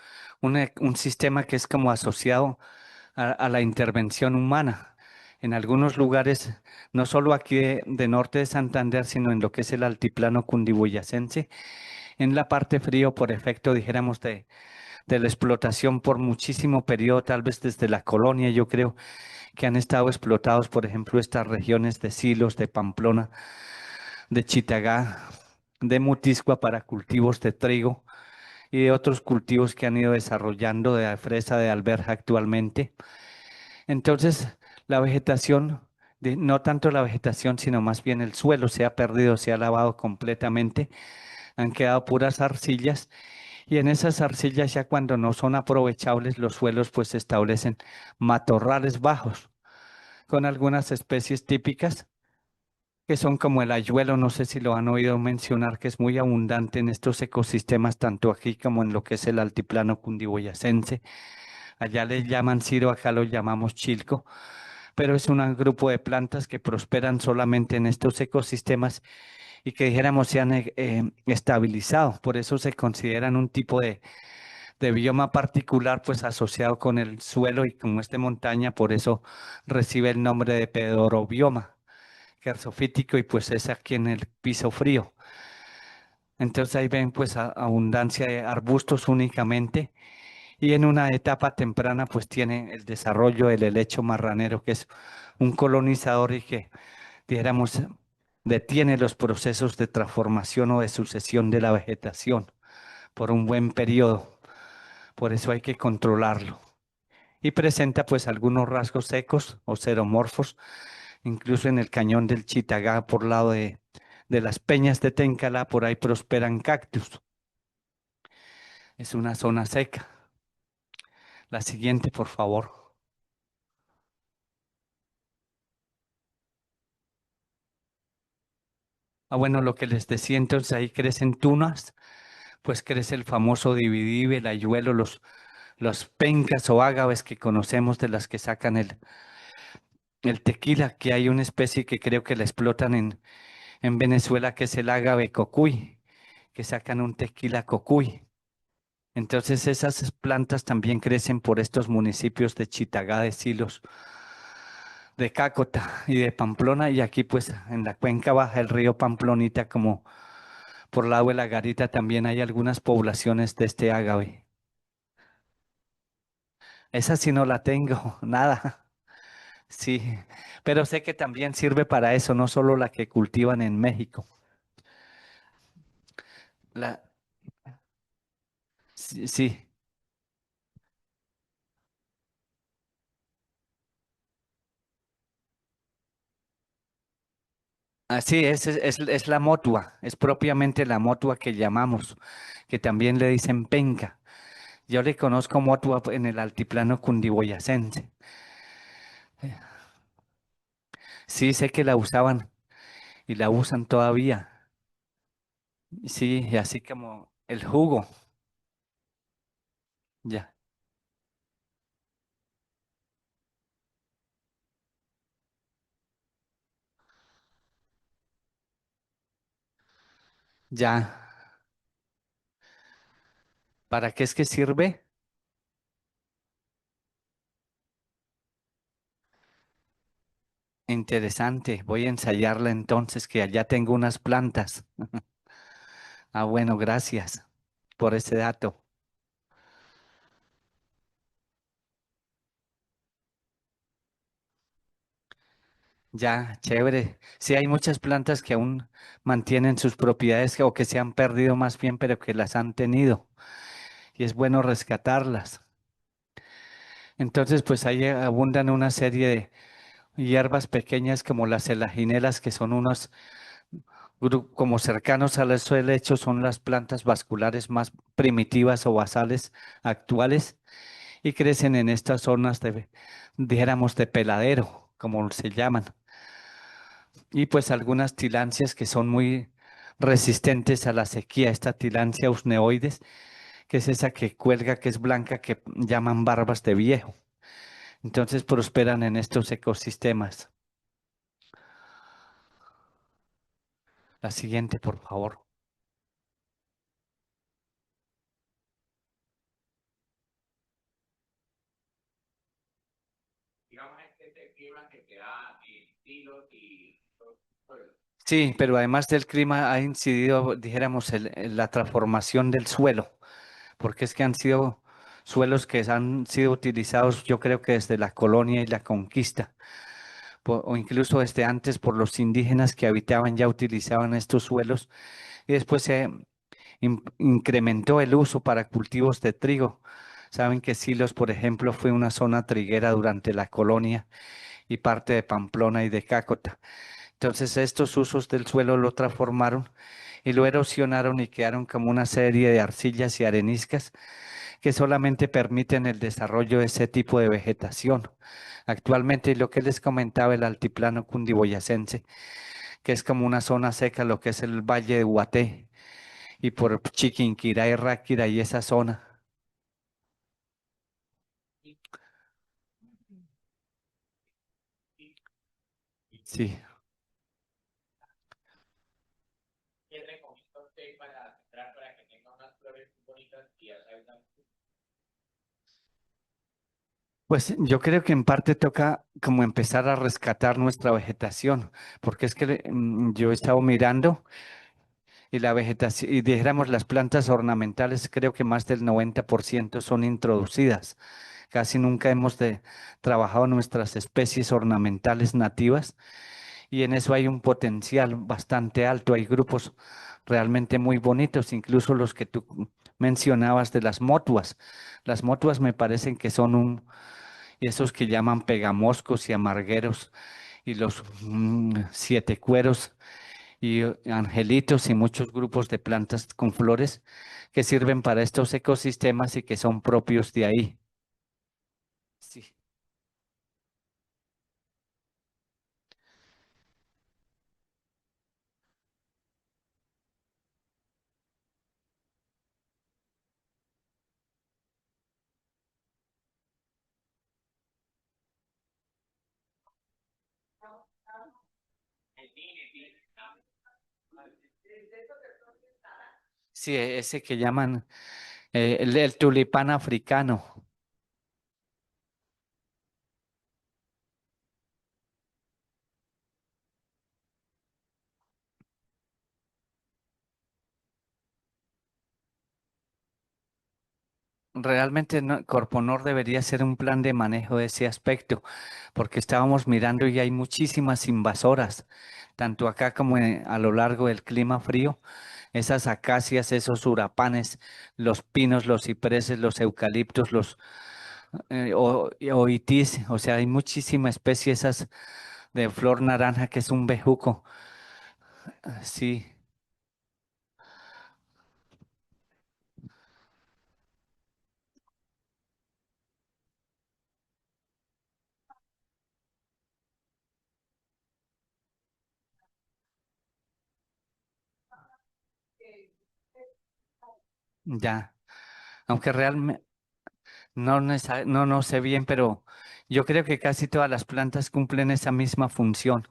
Speaker 1: sistema que es como asociado a la intervención humana. En algunos lugares, no solo aquí de norte de Santander, sino en lo que es el altiplano cundiboyacense, en la parte frío, por efecto, dijéramos, de la explotación por muchísimo periodo, tal vez desde la colonia, yo creo que han estado explotados, por ejemplo, estas regiones de Silos, de Pamplona, de Chitagá, de Mutiscua para cultivos de trigo y de otros cultivos que han ido desarrollando de fresa de alberja actualmente. Entonces, la vegetación, no tanto la vegetación, sino más bien el suelo se ha perdido, se ha lavado completamente, han quedado puras arcillas y en esas arcillas ya cuando no son aprovechables los suelos pues se establecen matorrales bajos con algunas especies típicas que son como el ayuelo, no sé si lo han oído mencionar, que es muy abundante en estos ecosistemas, tanto aquí como en lo que es el altiplano cundiboyacense. Allá le llaman ciro, acá lo llamamos chilco, pero es un grupo de plantas que prosperan solamente en estos ecosistemas y que dijéramos se han estabilizado. Por eso se consideran un tipo de bioma particular, pues asociado con el suelo y como es de montaña, por eso recibe el nombre de pedorobioma gersofítico y pues es aquí en el piso frío. Entonces ahí ven pues abundancia de arbustos únicamente y en una etapa temprana pues tiene el desarrollo del helecho marranero que es un colonizador y que dijéramos detiene los procesos de transformación o de sucesión de la vegetación por un buen periodo. Por eso hay que controlarlo. Y presenta pues algunos rasgos secos o xeromorfos incluso en el cañón del Chitagá, por lado de las peñas de Tencala, por ahí prosperan cactus. Es una zona seca. La siguiente, por favor. Bueno, lo que les decía, entonces ahí crecen tunas, pues crece el famoso dividive, el ayuelo, los pencas o ágaves que conocemos de las que sacan el tequila, que hay una especie que creo que la explotan en Venezuela, que es el ágave cocuy, que sacan un tequila cocuy. Entonces esas plantas también crecen por estos municipios de Chitagá, de Silos, de Cácota y de Pamplona y aquí pues en la cuenca baja del río Pamplonita como por lado de la Garita también hay algunas poblaciones de este ágave. Esa sí no la tengo, nada. Sí, pero sé que también sirve para eso, no solo la que cultivan en México. La, sí, sí. Así es la motua, es propiamente la motua que llamamos, que también le dicen penca. Yo le conozco motua en el altiplano cundiboyacense. Sí, sé que la usaban y la usan todavía. Sí, y así como el jugo. Ya, ya. ¿Para qué es que sirve? Interesante. Voy a ensayarla entonces, que allá tengo unas plantas. Ah, bueno, gracias por ese dato. Ya, chévere. Sí, hay muchas plantas que aún mantienen sus propiedades o que se han perdido más bien, pero que las han tenido. Y es bueno rescatarlas. Entonces, pues ahí abundan una serie de hierbas pequeñas como las elaginelas, que son unos como cercanos al helecho, son las plantas vasculares más primitivas o basales actuales y crecen en estas zonas dijéramos, de peladero, como se llaman. Y pues algunas tilancias que son muy resistentes a la sequía, esta tilancia usneoides, que es esa que cuelga, que es blanca, que llaman barbas de viejo. Entonces prosperan en estos ecosistemas. La siguiente, por favor. Sí, pero además del clima ha incidido, dijéramos, la transformación del suelo, porque es que han sido suelos que han sido utilizados, yo creo que desde la colonia y la conquista, o incluso desde antes por los indígenas que habitaban, ya utilizaban estos suelos, y después se incrementó el uso para cultivos de trigo. Saben que Silos, por ejemplo, fue una zona triguera durante la colonia y parte de Pamplona y de Cácota. Entonces estos usos del suelo lo transformaron y lo erosionaron y quedaron como una serie de arcillas y areniscas que solamente permiten el desarrollo de ese tipo de vegetación. Actualmente, lo que les comentaba, el altiplano cundiboyacense, que es como una zona seca, lo que es el Valle de Guaté y por Chiquinquirá y Ráquira y esa zona. Sí. Pues yo creo que en parte toca como empezar a rescatar nuestra vegetación, porque es que yo he estado mirando y la vegetación, y dijéramos las plantas ornamentales, creo que más del 90% son introducidas. Casi nunca trabajado nuestras especies ornamentales nativas y en eso hay un potencial bastante alto. Hay grupos realmente muy bonitos, incluso los que tú mencionabas de las motuas. Las motuas me parecen que son esos que llaman pegamoscos y amargueros y los siete cueros y angelitos y muchos grupos de plantas con flores que sirven para estos ecosistemas y que son propios de ahí. Sí. Sí, ese que llaman el tulipán africano. Realmente Corponor debería ser un plan de manejo de ese aspecto, porque estábamos mirando y hay muchísimas invasoras, tanto acá como a lo largo del clima frío, esas acacias, esos hurapanes, los pinos, los cipreses, los eucaliptos, los oitis, o sea, hay muchísima especie esas de flor naranja que es un bejuco. Sí, ya. Aunque realmente no sé bien, pero yo creo que casi todas las plantas cumplen esa misma función.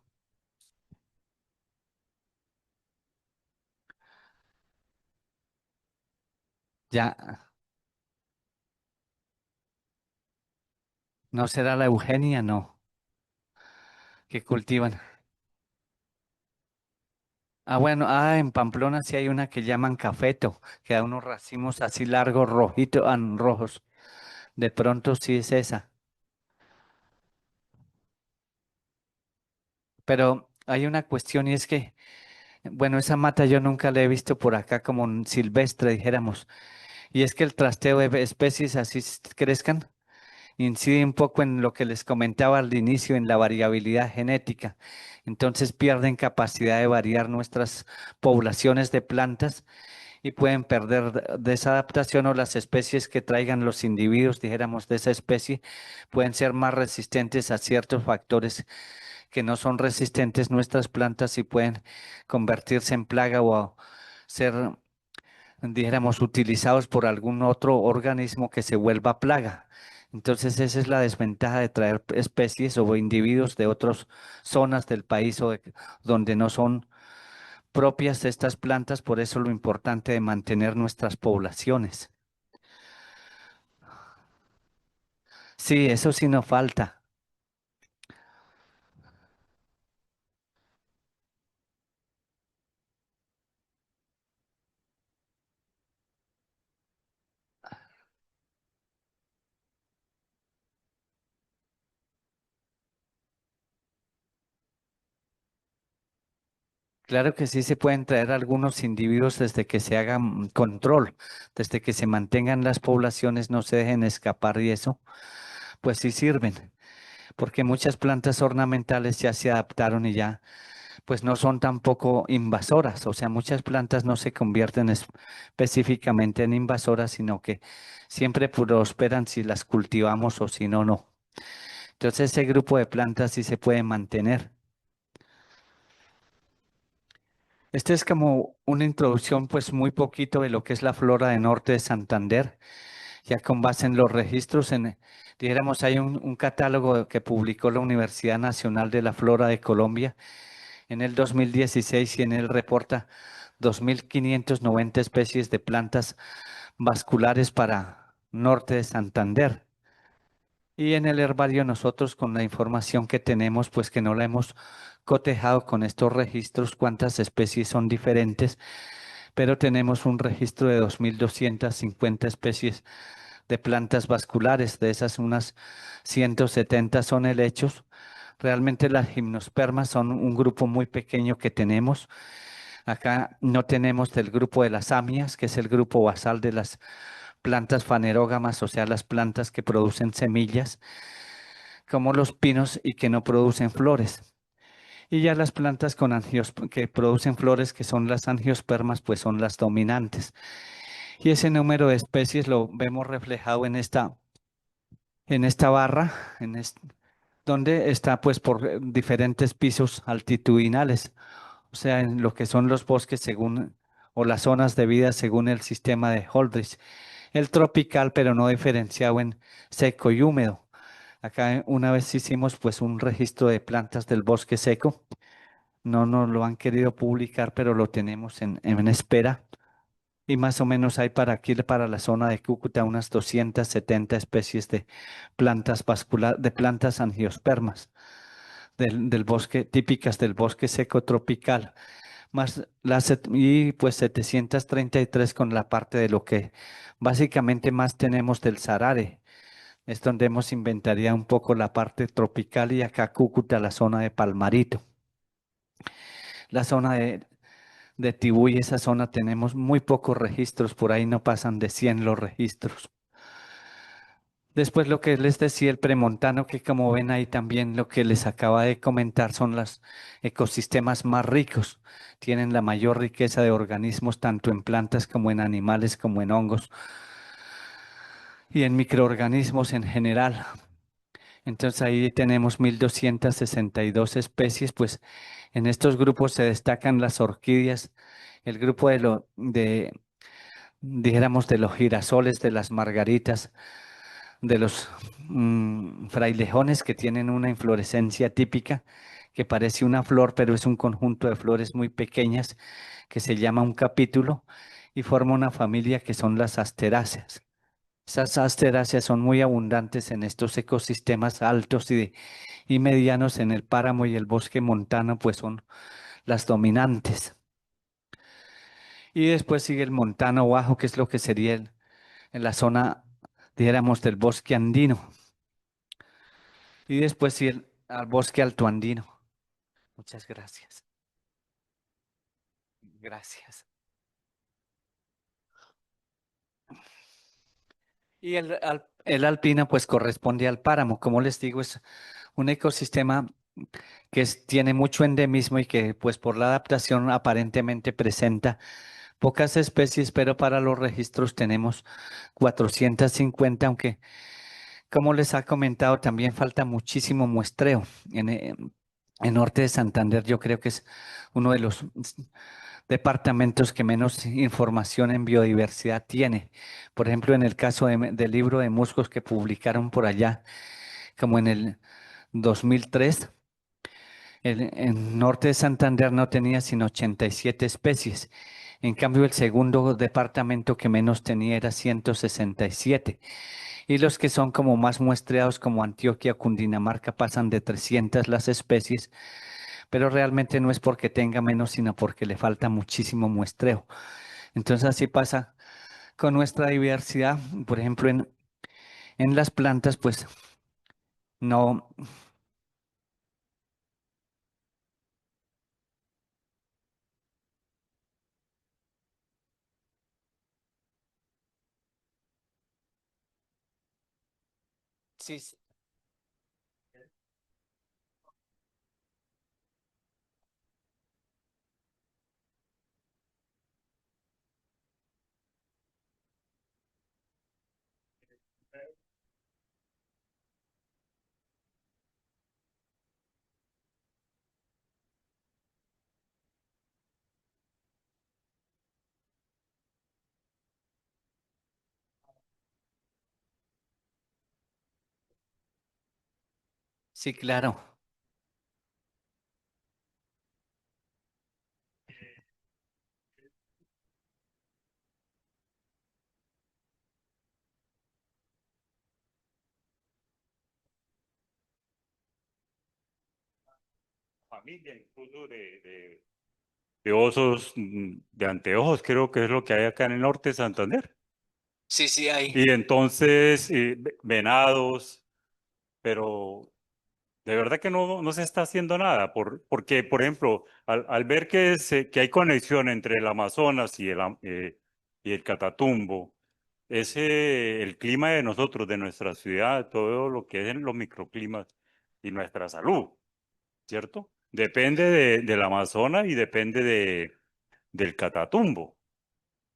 Speaker 1: Ya, ¿no será la Eugenia? No, que cultivan. Ah, bueno, en Pamplona sí hay una que llaman cafeto, que da unos racimos así largos, rojitos, rojos. De pronto sí es esa. Pero hay una cuestión y es que, bueno, esa mata yo nunca la he visto por acá como un silvestre, dijéramos. Y es que el trasteo de especies así crezcan incide un poco en lo que les comentaba al inicio, en la variabilidad genética. Entonces pierden capacidad de variar nuestras poblaciones de plantas y pueden perder de esa adaptación o las especies que traigan los individuos, dijéramos, de esa especie, pueden ser más resistentes a ciertos factores que no son resistentes nuestras plantas y pueden convertirse en plaga o ser, dijéramos, utilizados por algún otro organismo que se vuelva plaga. Entonces esa es la desventaja de traer especies o individuos de otras zonas del país donde no son propias de estas plantas, por eso lo importante de mantener nuestras poblaciones. Sí, eso sí no falta. Claro que sí se pueden traer algunos individuos desde que se haga control, desde que se mantengan las poblaciones, no se dejen escapar y eso, pues sí sirven, porque muchas plantas ornamentales ya se adaptaron y ya, pues no son tampoco invasoras, o sea, muchas plantas no se convierten específicamente en invasoras, sino que siempre prosperan si las cultivamos o si no, no. Entonces ese grupo de plantas sí se puede mantener. Este es como una introducción, pues muy poquito de lo que es la flora de norte de Santander, ya con base en los registros, dijéramos, hay un catálogo que publicó la Universidad Nacional de la Flora de Colombia en el 2016 y en él reporta 2.590 especies de plantas vasculares para norte de Santander. Y en el herbario nosotros con la información que tenemos, pues que no la hemos cotejado con estos registros, cuántas especies son diferentes, pero tenemos un registro de 2.250 especies de plantas vasculares, de esas unas 170 son helechos. Realmente las gimnospermas son un grupo muy pequeño que tenemos. Acá no tenemos del grupo de las amias, que es el grupo basal de las plantas fanerógamas, o sea, las plantas que producen semillas, como los pinos y que no producen flores. Y ya las plantas que producen flores, que son las angiospermas, pues son las dominantes. Y ese número de especies lo vemos reflejado en esta barra, donde está pues por diferentes pisos altitudinales, o sea, en lo que son los bosques según, o las zonas de vida según el sistema de Holdridge. El tropical, pero no diferenciado en seco y húmedo. Acá una vez hicimos pues un registro de plantas del bosque seco. No nos lo han querido publicar, pero lo tenemos en espera. Y más o menos hay para aquí, para la zona de Cúcuta, unas 270 especies de plantas de plantas angiospermas del bosque, típicas del bosque seco tropical, más y pues 733 con la parte de lo que básicamente más tenemos del Sarare. Es donde hemos inventariado un poco la parte tropical y acá Cúcuta, la zona de Palmarito. La zona de Tibú y esa zona tenemos muy pocos registros, por ahí no pasan de 100 los registros. Después lo que les decía el premontano, que como ven ahí también lo que les acaba de comentar son los ecosistemas más ricos. Tienen la mayor riqueza de organismos tanto en plantas como en animales, como en hongos y en microorganismos en general. Entonces ahí tenemos 1.262 especies, pues en estos grupos se destacan las orquídeas, el grupo dijéramos, de los girasoles, de las margaritas, de los frailejones que tienen una inflorescencia típica que parece una flor, pero es un conjunto de flores muy pequeñas que se llama un capítulo y forma una familia que son las asteráceas. Esas asteráceas son muy abundantes en estos ecosistemas altos y medianos en el páramo y el bosque montano, pues son las dominantes. Y después sigue el montano bajo, que es lo que sería en la zona, dijéramos, del bosque andino. Y después sigue al bosque altoandino. Muchas gracias. Gracias. Y el alpino pues corresponde al páramo. Como les digo, es un ecosistema que tiene mucho endemismo y que pues por la adaptación aparentemente presenta pocas especies, pero para los registros tenemos 450, aunque como les ha comentado también falta muchísimo muestreo. En Norte de Santander yo creo que es uno de los departamentos que menos información en biodiversidad tiene. Por ejemplo, en el caso del libro de musgos que publicaron por allá, como en el 2003, en Norte de Santander no tenía sino 87 especies. En cambio, el segundo departamento que menos tenía era 167. Y los que son como más muestreados, como Antioquia, Cundinamarca, pasan de 300 las especies, pero realmente no es porque tenga menos, sino porque le falta muchísimo muestreo. Entonces así pasa con nuestra diversidad. Por ejemplo, en las plantas, pues no, sí, sí, claro.
Speaker 2: Familia incluso de osos de anteojos, creo que es lo que hay acá en el norte de Santander.
Speaker 1: Sí, sí, hay.
Speaker 2: Y entonces venados, pero de verdad que no se está haciendo nada, porque, por ejemplo, al ver que hay conexión entre el Amazonas y el Catatumbo, el clima de nosotros, de nuestra ciudad, todo lo que es en los microclimas y nuestra salud, ¿cierto? Depende del Amazonas y depende del Catatumbo,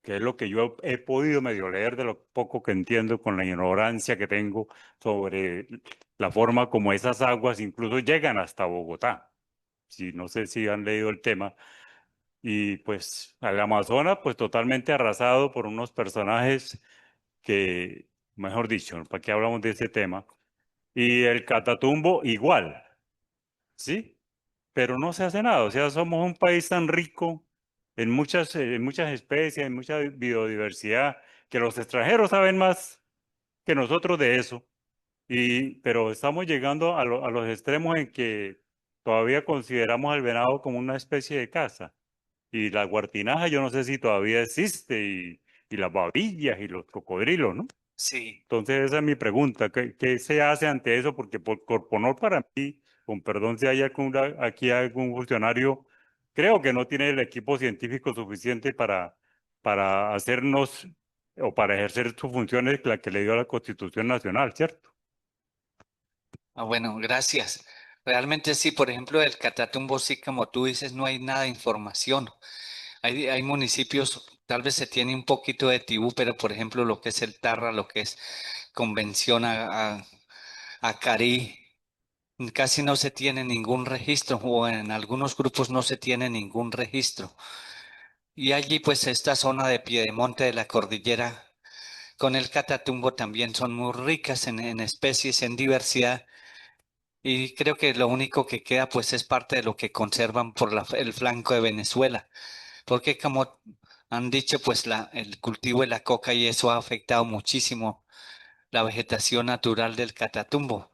Speaker 2: que es lo que yo he podido medio leer de lo poco que entiendo con la ignorancia que tengo sobre la forma como esas aguas incluso llegan hasta Bogotá. Si no sé si han leído el tema. Y pues al Amazonas, pues totalmente arrasado por unos personajes que, mejor dicho, ¿para qué hablamos de ese tema? Y el Catatumbo igual, ¿sí? Pero no se hace nada. O sea, somos un país tan rico en muchas especies, en mucha biodiversidad, que los extranjeros saben más que nosotros de eso. Pero estamos llegando a los extremos en que todavía consideramos al venado como una especie de caza. Y la guartinaja, yo no sé si todavía existe, y las babillas y los cocodrilos, ¿no?
Speaker 1: Sí.
Speaker 2: Entonces, esa es mi pregunta. ¿Qué se hace ante eso? Porque por Corponor para mí, con perdón si hay aquí algún funcionario, creo que no tiene el equipo científico suficiente para hacernos o para ejercer sus funciones, la que le dio la Constitución Nacional, ¿cierto?
Speaker 1: Ah, bueno, gracias. Realmente sí, por ejemplo, del Catatumbo, sí, como tú dices, no hay nada de información. Hay municipios, tal vez se tiene un poquito de Tibú, pero por ejemplo, lo que es el Tarra, lo que es Convención a Carí, casi no se tiene ningún registro, o en algunos grupos no se tiene ningún registro. Y allí pues esta zona de Piedemonte de la cordillera con el Catatumbo también son muy ricas en especies, en diversidad. Y creo que lo único que queda pues es parte de lo que conservan por el flanco de Venezuela. Porque como han dicho pues el cultivo de la coca y eso ha afectado muchísimo la vegetación natural del Catatumbo.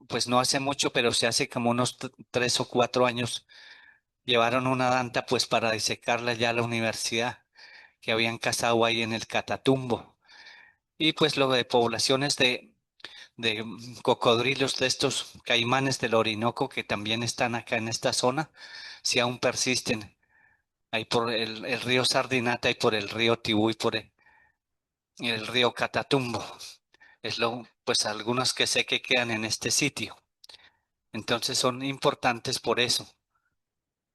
Speaker 1: Pues no hace mucho, pero se hace como unos 3 o 4 años, llevaron una danta pues para disecarla ya a la universidad que habían cazado ahí en el Catatumbo. Y pues lo de poblaciones de cocodrilos, de estos caimanes del Orinoco que también están acá en esta zona, si aún persisten, ahí por el río Sardinata y por el río Tibú y por el río Catatumbo. Pues algunos que sé que quedan en este sitio. Entonces son importantes por eso.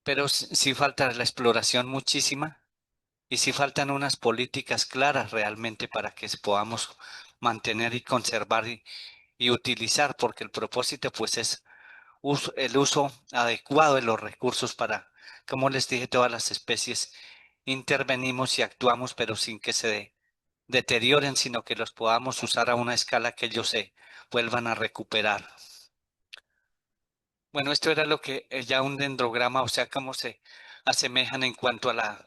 Speaker 1: Pero sí falta la exploración muchísima y sí faltan unas políticas claras realmente para que podamos mantener y conservar y utilizar, porque el propósito pues es el uso adecuado de los recursos para, como les dije, todas las especies intervenimos y actuamos, pero sin que se deterioren, sino que los podamos usar a una escala que ellos se vuelvan a recuperar. Bueno, esto era lo que ya un dendrograma, o sea, cómo se asemejan en cuanto a la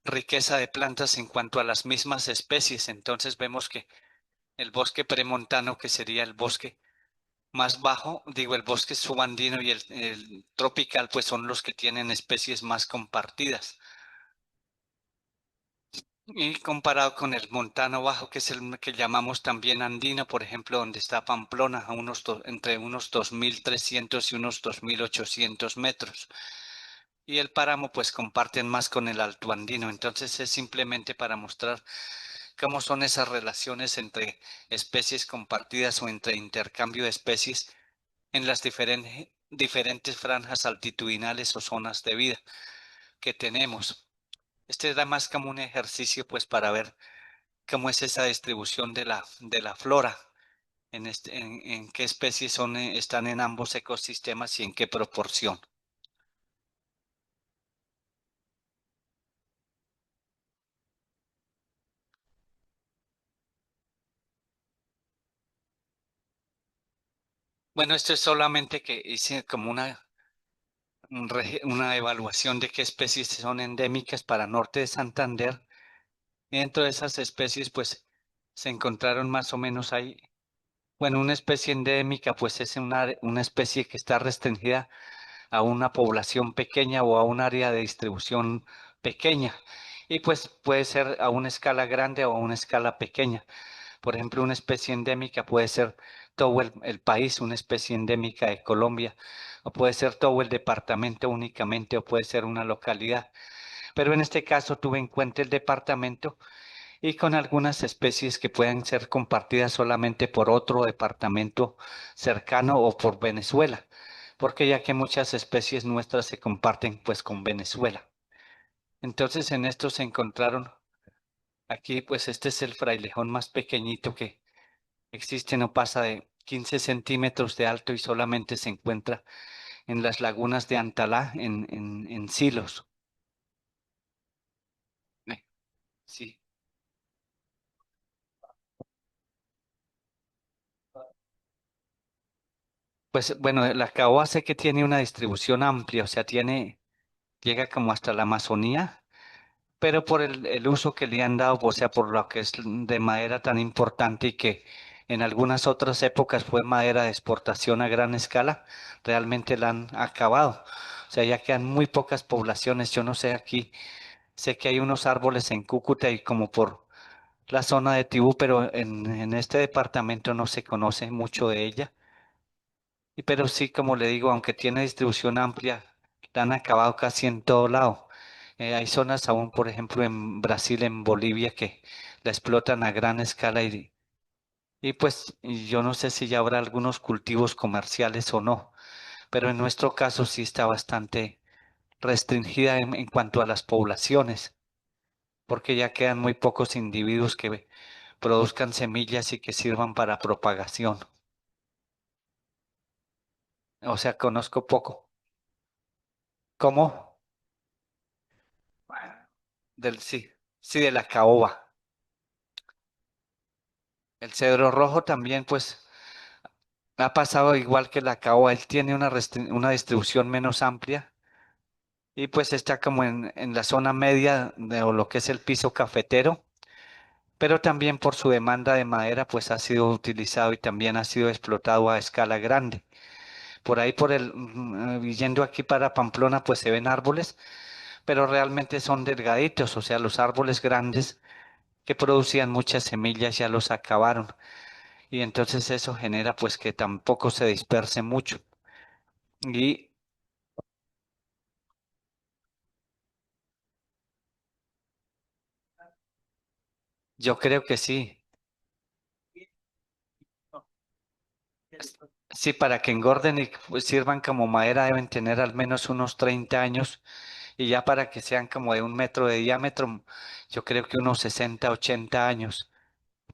Speaker 1: riqueza de plantas, en cuanto a las mismas especies. Entonces vemos que el bosque premontano, que sería el bosque más bajo, digo, el bosque subandino y el tropical, pues son los que tienen especies más compartidas. Y comparado con el montano bajo, que es el que llamamos también andino, por ejemplo, donde está Pamplona, entre unos 2.300 y unos 2.800 metros. Y el páramo, pues comparten más con el alto andino. Entonces es simplemente para mostrar cómo son esas relaciones entre especies compartidas o entre intercambio de especies en las diferentes franjas altitudinales o zonas de vida que tenemos. Este era más como un ejercicio, pues, para ver cómo es esa distribución de la flora, en qué especies están en ambos ecosistemas y en qué proporción. Bueno, esto es solamente que hice como una evaluación de qué especies son endémicas para norte de Santander. Y dentro de esas especies, pues, se encontraron más o menos ahí. Bueno, una especie endémica, pues es una especie que está restringida a una población pequeña o a un área de distribución pequeña. Y pues puede ser a una escala grande o a una escala pequeña. Por ejemplo, una especie endémica puede ser todo el país, una especie endémica de Colombia, o puede ser todo el departamento únicamente, o puede ser una localidad. Pero en este caso tuve en cuenta el departamento y con algunas especies que pueden ser compartidas solamente por otro departamento cercano o por Venezuela, porque ya que muchas especies nuestras se comparten pues con Venezuela. Entonces en esto se encontraron aquí, pues este es el frailejón más pequeñito que existe, no pasa de 15 centímetros de alto y solamente se encuentra en las lagunas de Antalá, en Silos. Sí. Pues bueno, la caoba sé que tiene una distribución amplia, o sea, llega como hasta la Amazonía, pero por el uso que le han dado, o sea, por lo que es de madera tan importante y que en algunas otras épocas fue madera de exportación a gran escala, realmente la han acabado. O sea, ya quedan muy pocas poblaciones. Yo no sé aquí, sé que hay unos árboles en Cúcuta y como por la zona de Tibú, pero en este departamento no se conoce mucho de ella. Pero sí, como le digo, aunque tiene distribución amplia, la han acabado casi en todo lado. Hay zonas aún, por ejemplo, en Brasil, en Bolivia, que la explotan a gran escala y pues y yo no sé si ya habrá algunos cultivos comerciales o no, pero en nuestro caso sí está bastante restringida en cuanto a las poblaciones, porque ya quedan muy pocos individuos que produzcan semillas y que sirvan para propagación. O sea, conozco poco. ¿Cómo? sí, de la caoba. El cedro rojo también, pues, ha pasado igual que la caoba. Él tiene una distribución menos amplia y pues está como en la zona media de o lo que es el piso cafetero, pero también por su demanda de madera, pues ha sido utilizado y también ha sido explotado a escala grande. Por ahí, yendo aquí para Pamplona, pues se ven árboles, pero realmente son delgaditos, o sea, los árboles grandes que producían muchas semillas ya los acabaron y entonces eso genera pues que tampoco se disperse mucho. Y yo creo que sí. Sí, para que engorden y pues, sirvan como madera deben tener al menos unos 30 años y ya para que sean como de 1 metro de diámetro, yo creo que unos 60, 80 años.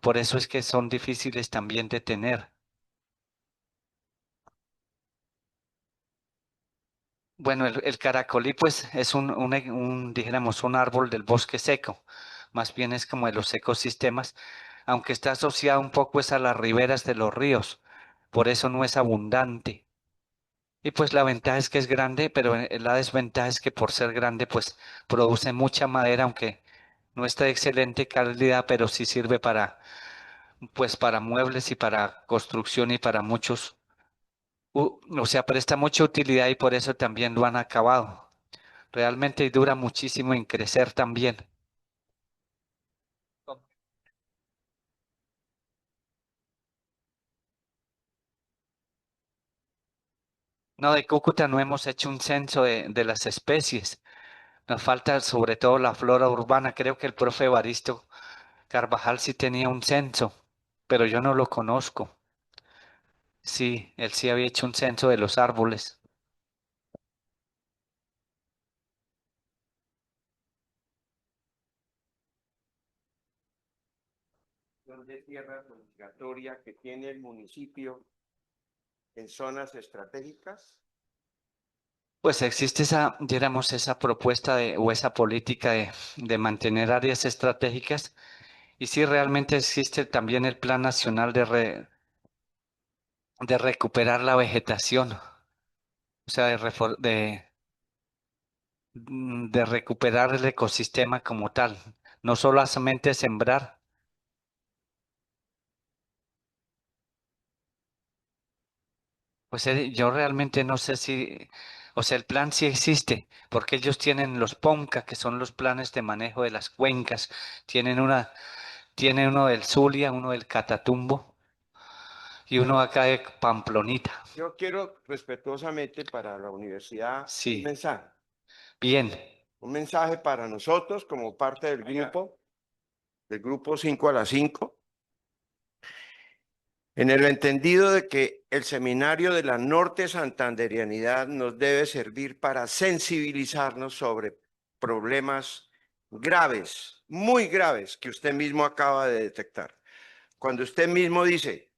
Speaker 1: Por eso es que son difíciles también de tener. Bueno, el caracolí pues es dijéramos, un árbol del bosque seco. Más bien es como de los ecosistemas, aunque está asociado un poco es a las riberas de los ríos. Por eso no es abundante. Y pues la ventaja es que es grande, pero la desventaja es que por ser grande, pues produce mucha madera, aunque no está de excelente calidad, pero sí sirve pues para muebles y para construcción y para o sea, presta mucha utilidad y por eso también lo han acabado. Realmente dura muchísimo en crecer también. No, de Cúcuta no hemos hecho un censo de las especies. Nos falta sobre todo la flora urbana. Creo que el profe Evaristo Carvajal sí tenía un censo, pero yo no lo conozco. Sí, él sí había hecho un censo de los árboles.
Speaker 3: De tierra obligatoria que tiene el municipio en zonas estratégicas.
Speaker 1: Pues existe diéramos, esa propuesta o esa política de mantener áreas estratégicas y sí realmente existe también el Plan Nacional de recuperar la vegetación, o sea, de recuperar el ecosistema como tal, no solamente sembrar. Pues yo realmente no sé o sea, el plan sí existe, porque ellos tienen los POMCA, que son los planes de manejo de las cuencas, tienen uno del Zulia, uno del Catatumbo y uno acá de Pamplonita.
Speaker 3: Yo quiero respetuosamente para la universidad un
Speaker 1: Sí,
Speaker 3: mensaje.
Speaker 1: bien.
Speaker 3: Un mensaje para nosotros como parte del grupo 5 a las 5, en el entendido de que el seminario de la Norte Santanderianidad nos debe servir para sensibilizarnos sobre problemas graves, muy graves, que usted mismo acaba de detectar. Cuando usted mismo dice,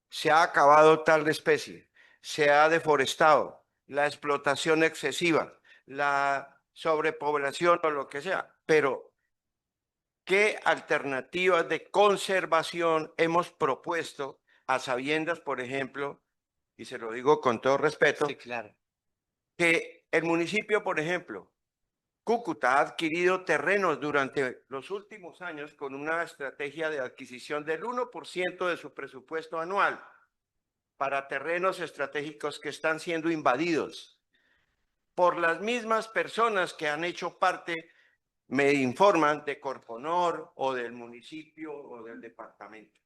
Speaker 3: se ha acabado tal especie, se ha deforestado, la explotación excesiva, la sobrepoblación o lo que sea, pero ¿qué alternativas de conservación hemos propuesto a sabiendas, por ejemplo, y se lo digo con todo respeto,
Speaker 1: Sí, claro.
Speaker 3: que el municipio, por ejemplo, Cúcuta ha adquirido terrenos durante los últimos años con una estrategia de adquisición del 1% de su presupuesto anual para terrenos estratégicos que están siendo invadidos por las mismas personas que han hecho parte, me informan, de Corponor o del municipio o del departamento.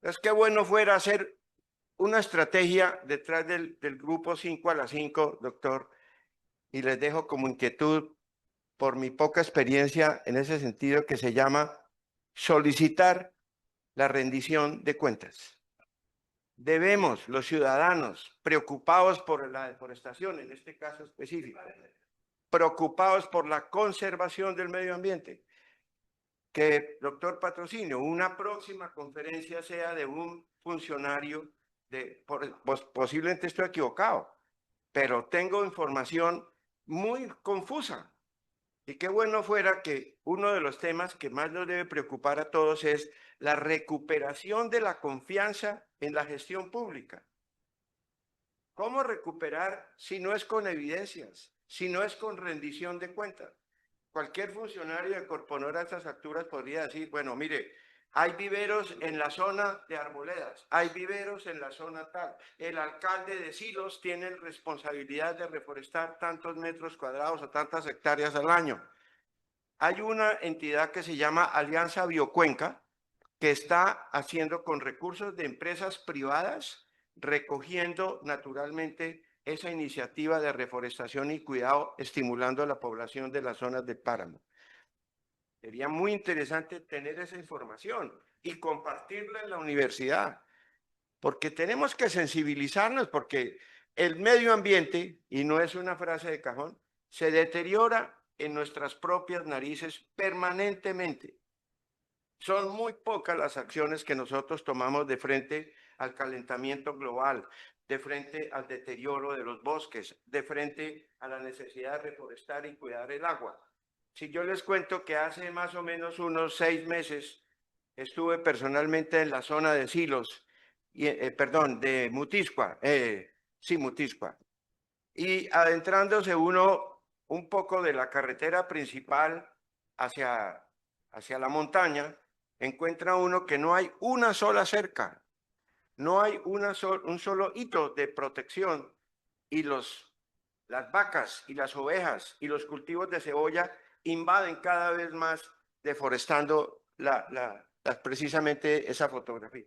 Speaker 3: Entonces, qué bueno fuera hacer una estrategia detrás del grupo 5 a las 5, doctor, y les dejo como inquietud por mi poca experiencia en ese sentido que se llama solicitar la rendición de cuentas. Debemos, los ciudadanos, preocupados por la deforestación, en este caso específico, preocupados por la conservación del medio ambiente, que, doctor Patrocinio, una próxima conferencia sea de un funcionario posiblemente estoy equivocado, pero tengo información muy confusa Y qué bueno fuera que uno de los temas que más nos debe preocupar a todos es la recuperación de la confianza en la gestión pública. ¿Cómo recuperar si no es con evidencias, si no es con rendición de cuentas? Cualquier funcionario de Corponor a estas alturas podría decir, bueno, mire, hay viveros en la zona de Arboledas, hay viveros en la zona tal. El alcalde de Silos tiene responsabilidad de reforestar tantos metros cuadrados o tantas hectáreas al año. Hay una entidad que se llama Alianza Biocuenca, que está haciendo con recursos de empresas privadas, recogiendo naturalmente esa iniciativa de reforestación y cuidado, estimulando a la población de las zonas del páramo. Sería muy interesante tener esa información y compartirla en la universidad, porque tenemos que sensibilizarnos, porque el medio ambiente, y no es una frase de cajón, se deteriora en nuestras propias narices permanentemente. Son muy pocas las acciones que nosotros tomamos de frente al calentamiento global, de frente al deterioro de los bosques, de frente a la necesidad de reforestar y cuidar el agua. Si yo les cuento que hace más o menos unos 6 meses estuve personalmente en la zona de Silos, perdón, de Mutiscua, sí, Mutiscua, y adentrándose uno un poco de la carretera principal hacia la montaña, encuentra uno que no hay una sola cerca, no hay un solo hito de protección y las vacas y las ovejas y los cultivos de cebolla invaden cada vez más, deforestando precisamente esa fotografía.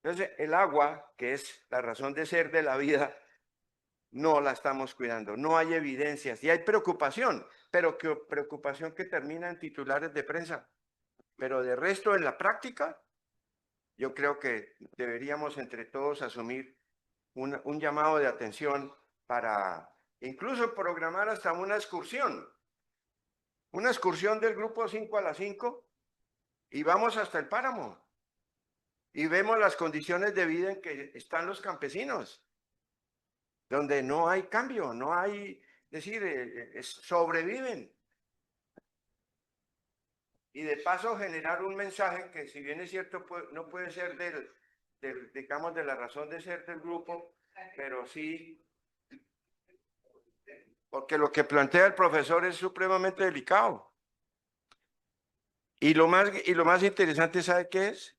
Speaker 3: Entonces, el agua, que es la razón de ser de la vida, no la estamos cuidando, no hay evidencias y hay preocupación, pero preocupación que termina en titulares de prensa. Pero de resto, en la práctica, yo creo que deberíamos entre todos asumir un llamado de atención para incluso programar hasta una excursión del grupo 5 a las 5 y vamos hasta el páramo y vemos las condiciones de vida en que están los campesinos, donde no hay cambio, no hay, es decir, sobreviven. Y de paso generar un mensaje que, si bien es cierto, no puede ser digamos, de la razón de ser del grupo, pero sí, porque lo que plantea el profesor es supremamente delicado. Y lo más interesante, ¿sabe qué es?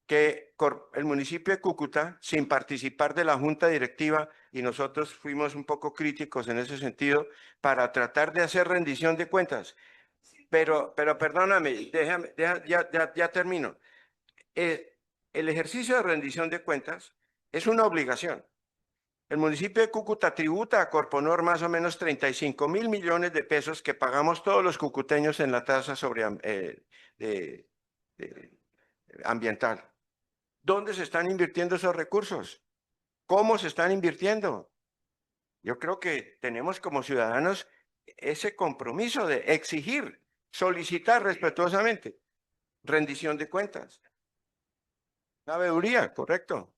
Speaker 3: Que el municipio de Cúcuta, sin participar de la junta directiva, y nosotros fuimos un poco críticos en ese sentido, para tratar de hacer rendición de cuentas. Pero perdóname, ya termino. El ejercicio de rendición de cuentas es una obligación. El municipio de Cúcuta tributa a Corponor más o menos 35.000 millones de pesos que pagamos todos los cucuteños en la tasa sobre ambiental. ¿Dónde se están invirtiendo esos recursos? ¿Cómo se están invirtiendo? Yo creo que tenemos como ciudadanos ese compromiso de exigir, solicitar respetuosamente rendición de cuentas. Sabiduría, correcto.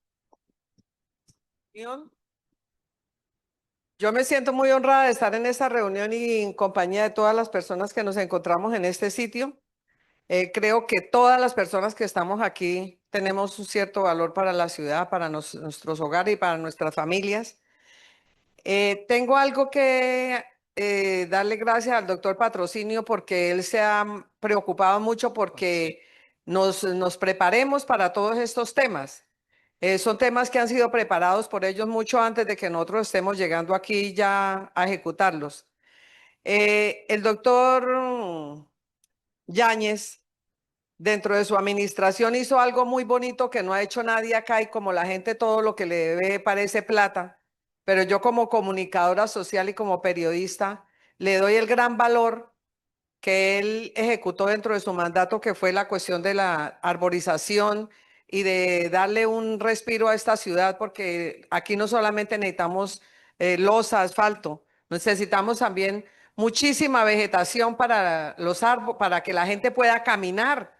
Speaker 4: Yo me siento muy honrada de estar en esta reunión y en compañía de todas las personas que nos encontramos en este sitio. Creo que todas las personas que estamos aquí tenemos un cierto valor para la ciudad, para nuestros hogares y para nuestras familias. Tengo algo que darle gracias al doctor Patrocinio porque él se ha preocupado mucho porque nos preparemos para todos estos temas. Son temas que han sido preparados por ellos mucho antes de que nosotros estemos llegando aquí ya a ejecutarlos. El doctor Yáñez, dentro de su administración, hizo algo muy bonito que no ha hecho nadie acá y como la gente todo lo que le debe parece plata, pero yo como comunicadora social y como periodista le doy el gran valor que él ejecutó dentro de su mandato, que fue la cuestión de la arborización y de darle un respiro a esta ciudad, porque aquí no solamente necesitamos losa, asfalto, necesitamos también muchísima vegetación para los árboles, para que la gente pueda caminar,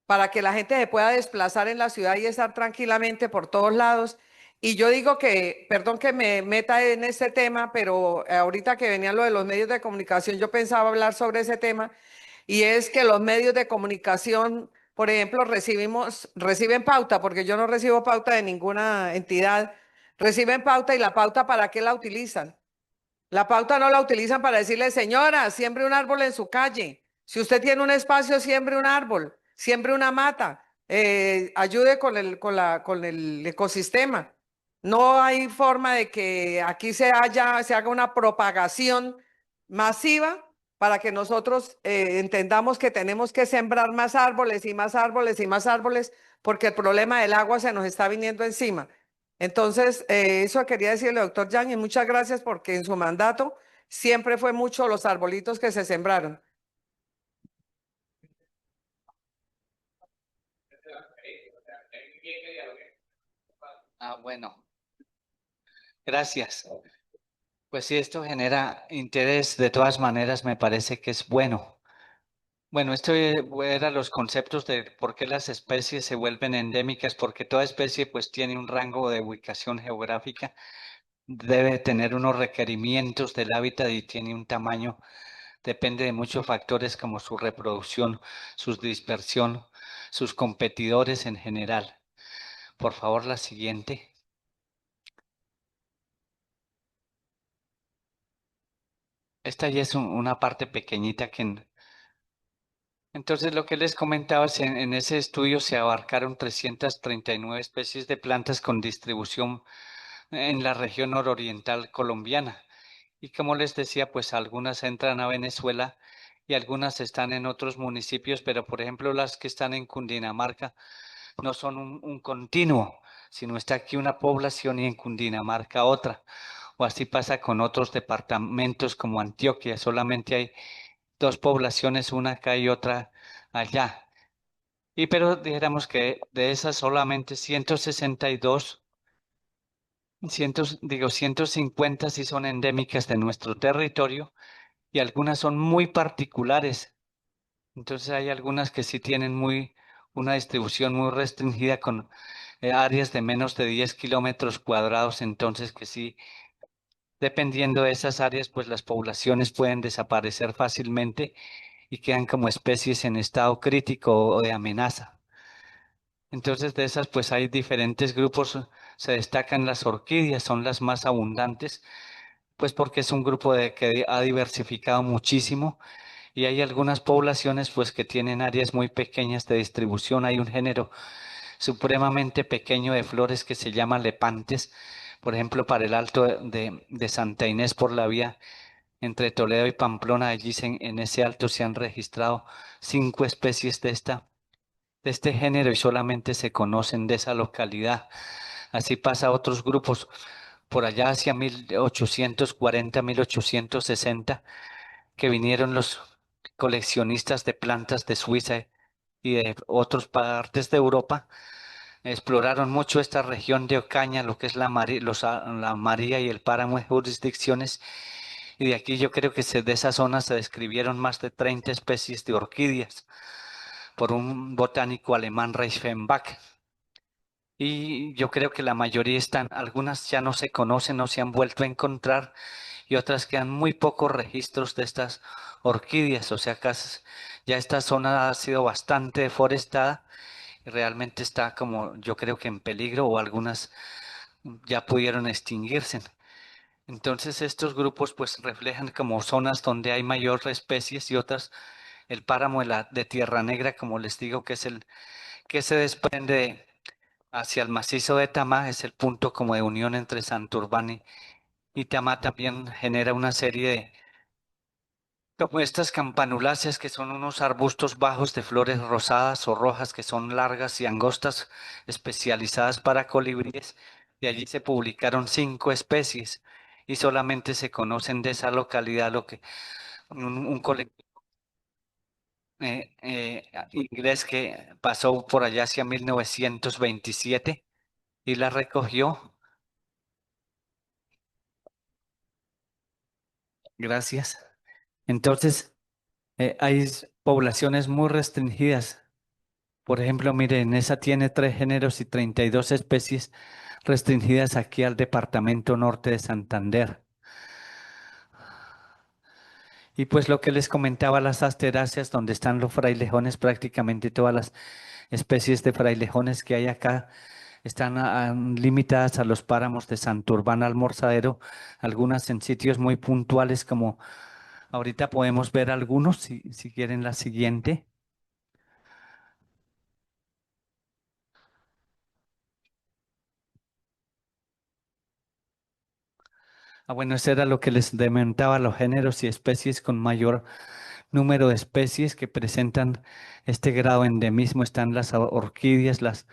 Speaker 4: para que la gente se pueda desplazar en la ciudad y estar tranquilamente por todos lados. Y yo digo que, perdón que me meta en este tema, pero ahorita que venía lo de los medios de comunicación, yo pensaba hablar sobre ese tema, y es que los medios de comunicación, por ejemplo, reciben pauta, porque yo no recibo pauta de ninguna entidad, reciben pauta y la pauta, ¿para qué la utilizan? La pauta no la utilizan para decirle, señora, siembre un árbol en su calle. Si usted tiene un espacio, siembre un árbol, siembre una mata, ayude con el ecosistema. No hay forma de que aquí se haga una propagación masiva para que nosotros entendamos que tenemos que sembrar más árboles y más árboles y más árboles, porque el problema del agua se nos está viniendo encima. Entonces, eso quería decirle, doctor Yang, y muchas gracias porque en su mandato siempre fue mucho los arbolitos que se sembraron.
Speaker 1: Bueno, gracias. Pues si esto genera interés, de todas maneras me parece que es bueno. Bueno, esto era los conceptos de por qué las especies se vuelven endémicas, porque toda especie pues tiene un rango de ubicación geográfica, debe tener unos requerimientos del hábitat y tiene un tamaño, depende de muchos factores como su reproducción, su dispersión, sus competidores en general. Por favor, la siguiente. Esta ya es una parte pequeñita que... Entonces, lo que les comentaba es en ese estudio se abarcaron 339 especies de plantas con distribución en la región nororiental colombiana. Y como les decía, pues algunas entran a Venezuela y algunas están en otros municipios, pero por ejemplo las que están en Cundinamarca no son un continuo, sino está aquí una población y en Cundinamarca otra. O así pasa con otros departamentos como Antioquia, solamente hay dos poblaciones, una acá y otra allá. Y pero dijéramos que de esas solamente 162, 150 sí son endémicas de nuestro territorio y algunas son muy particulares. Entonces hay algunas que sí tienen una distribución muy restringida con áreas de menos de 10 kilómetros cuadrados, entonces que sí, dependiendo de esas áreas, pues las poblaciones pueden desaparecer fácilmente y quedan como especies en estado crítico o de amenaza. Entonces de esas pues hay diferentes grupos, se destacan las orquídeas, son las más abundantes, pues porque es un grupo que ha diversificado muchísimo y hay algunas poblaciones pues que tienen áreas muy pequeñas de distribución. Hay un género supremamente pequeño de flores que se llama lepantes, por ejemplo para el Alto de Santa Inés por la vía entre Toledo y Pamplona, allí en ese alto se han registrado 5 especies de este género y solamente se conocen de esa localidad. Así pasa a otros grupos. Por allá hacia 1840, 1860, que vinieron los coleccionistas de plantas de Suiza y de otras partes de Europa, exploraron mucho esta región de Ocaña, lo que es la María y el Páramo de jurisdicciones, y de aquí yo creo que de esa zona se describieron más de 30 especies de orquídeas por un botánico alemán, Reichenbach. Y yo creo que la mayoría están, algunas ya no se conocen, no se han vuelto a encontrar, y otras quedan muy pocos registros de estas orquídeas. O sea, ya esta zona ha sido bastante deforestada y realmente está como yo creo que en peligro o algunas ya pudieron extinguirse. Entonces estos grupos pues reflejan como zonas donde hay mayor especies y otras el páramo de Tierra Negra, como les digo, que es el que se desprende hacia el macizo de Tamá, es el punto como de unión entre Santurbán y Tamá. También genera una serie de, como estas campanuláceas, que son unos arbustos bajos de flores rosadas o rojas que son largas y angostas, especializadas para colibríes. De allí se publicaron 5 especies y solamente se conocen de esa localidad lo que un colectivo inglés que pasó por allá hacia 1927 y la recogió. Gracias. Entonces, hay poblaciones muy restringidas. Por ejemplo, miren, esa tiene 3 géneros y 32 especies. restringidas aquí al departamento norte de Santander. Y pues lo que les comentaba, las asteráceas, donde están los frailejones, prácticamente todas las especies de frailejones que hay acá están limitadas a los páramos de Santurbán Almorzadero, algunas en sitios muy puntuales, como ahorita podemos ver algunos, si quieren la siguiente. Bueno, eso era lo que les dementaba, los géneros y especies con mayor número de especies que presentan este grado de endemismo. Están las orquídeas, las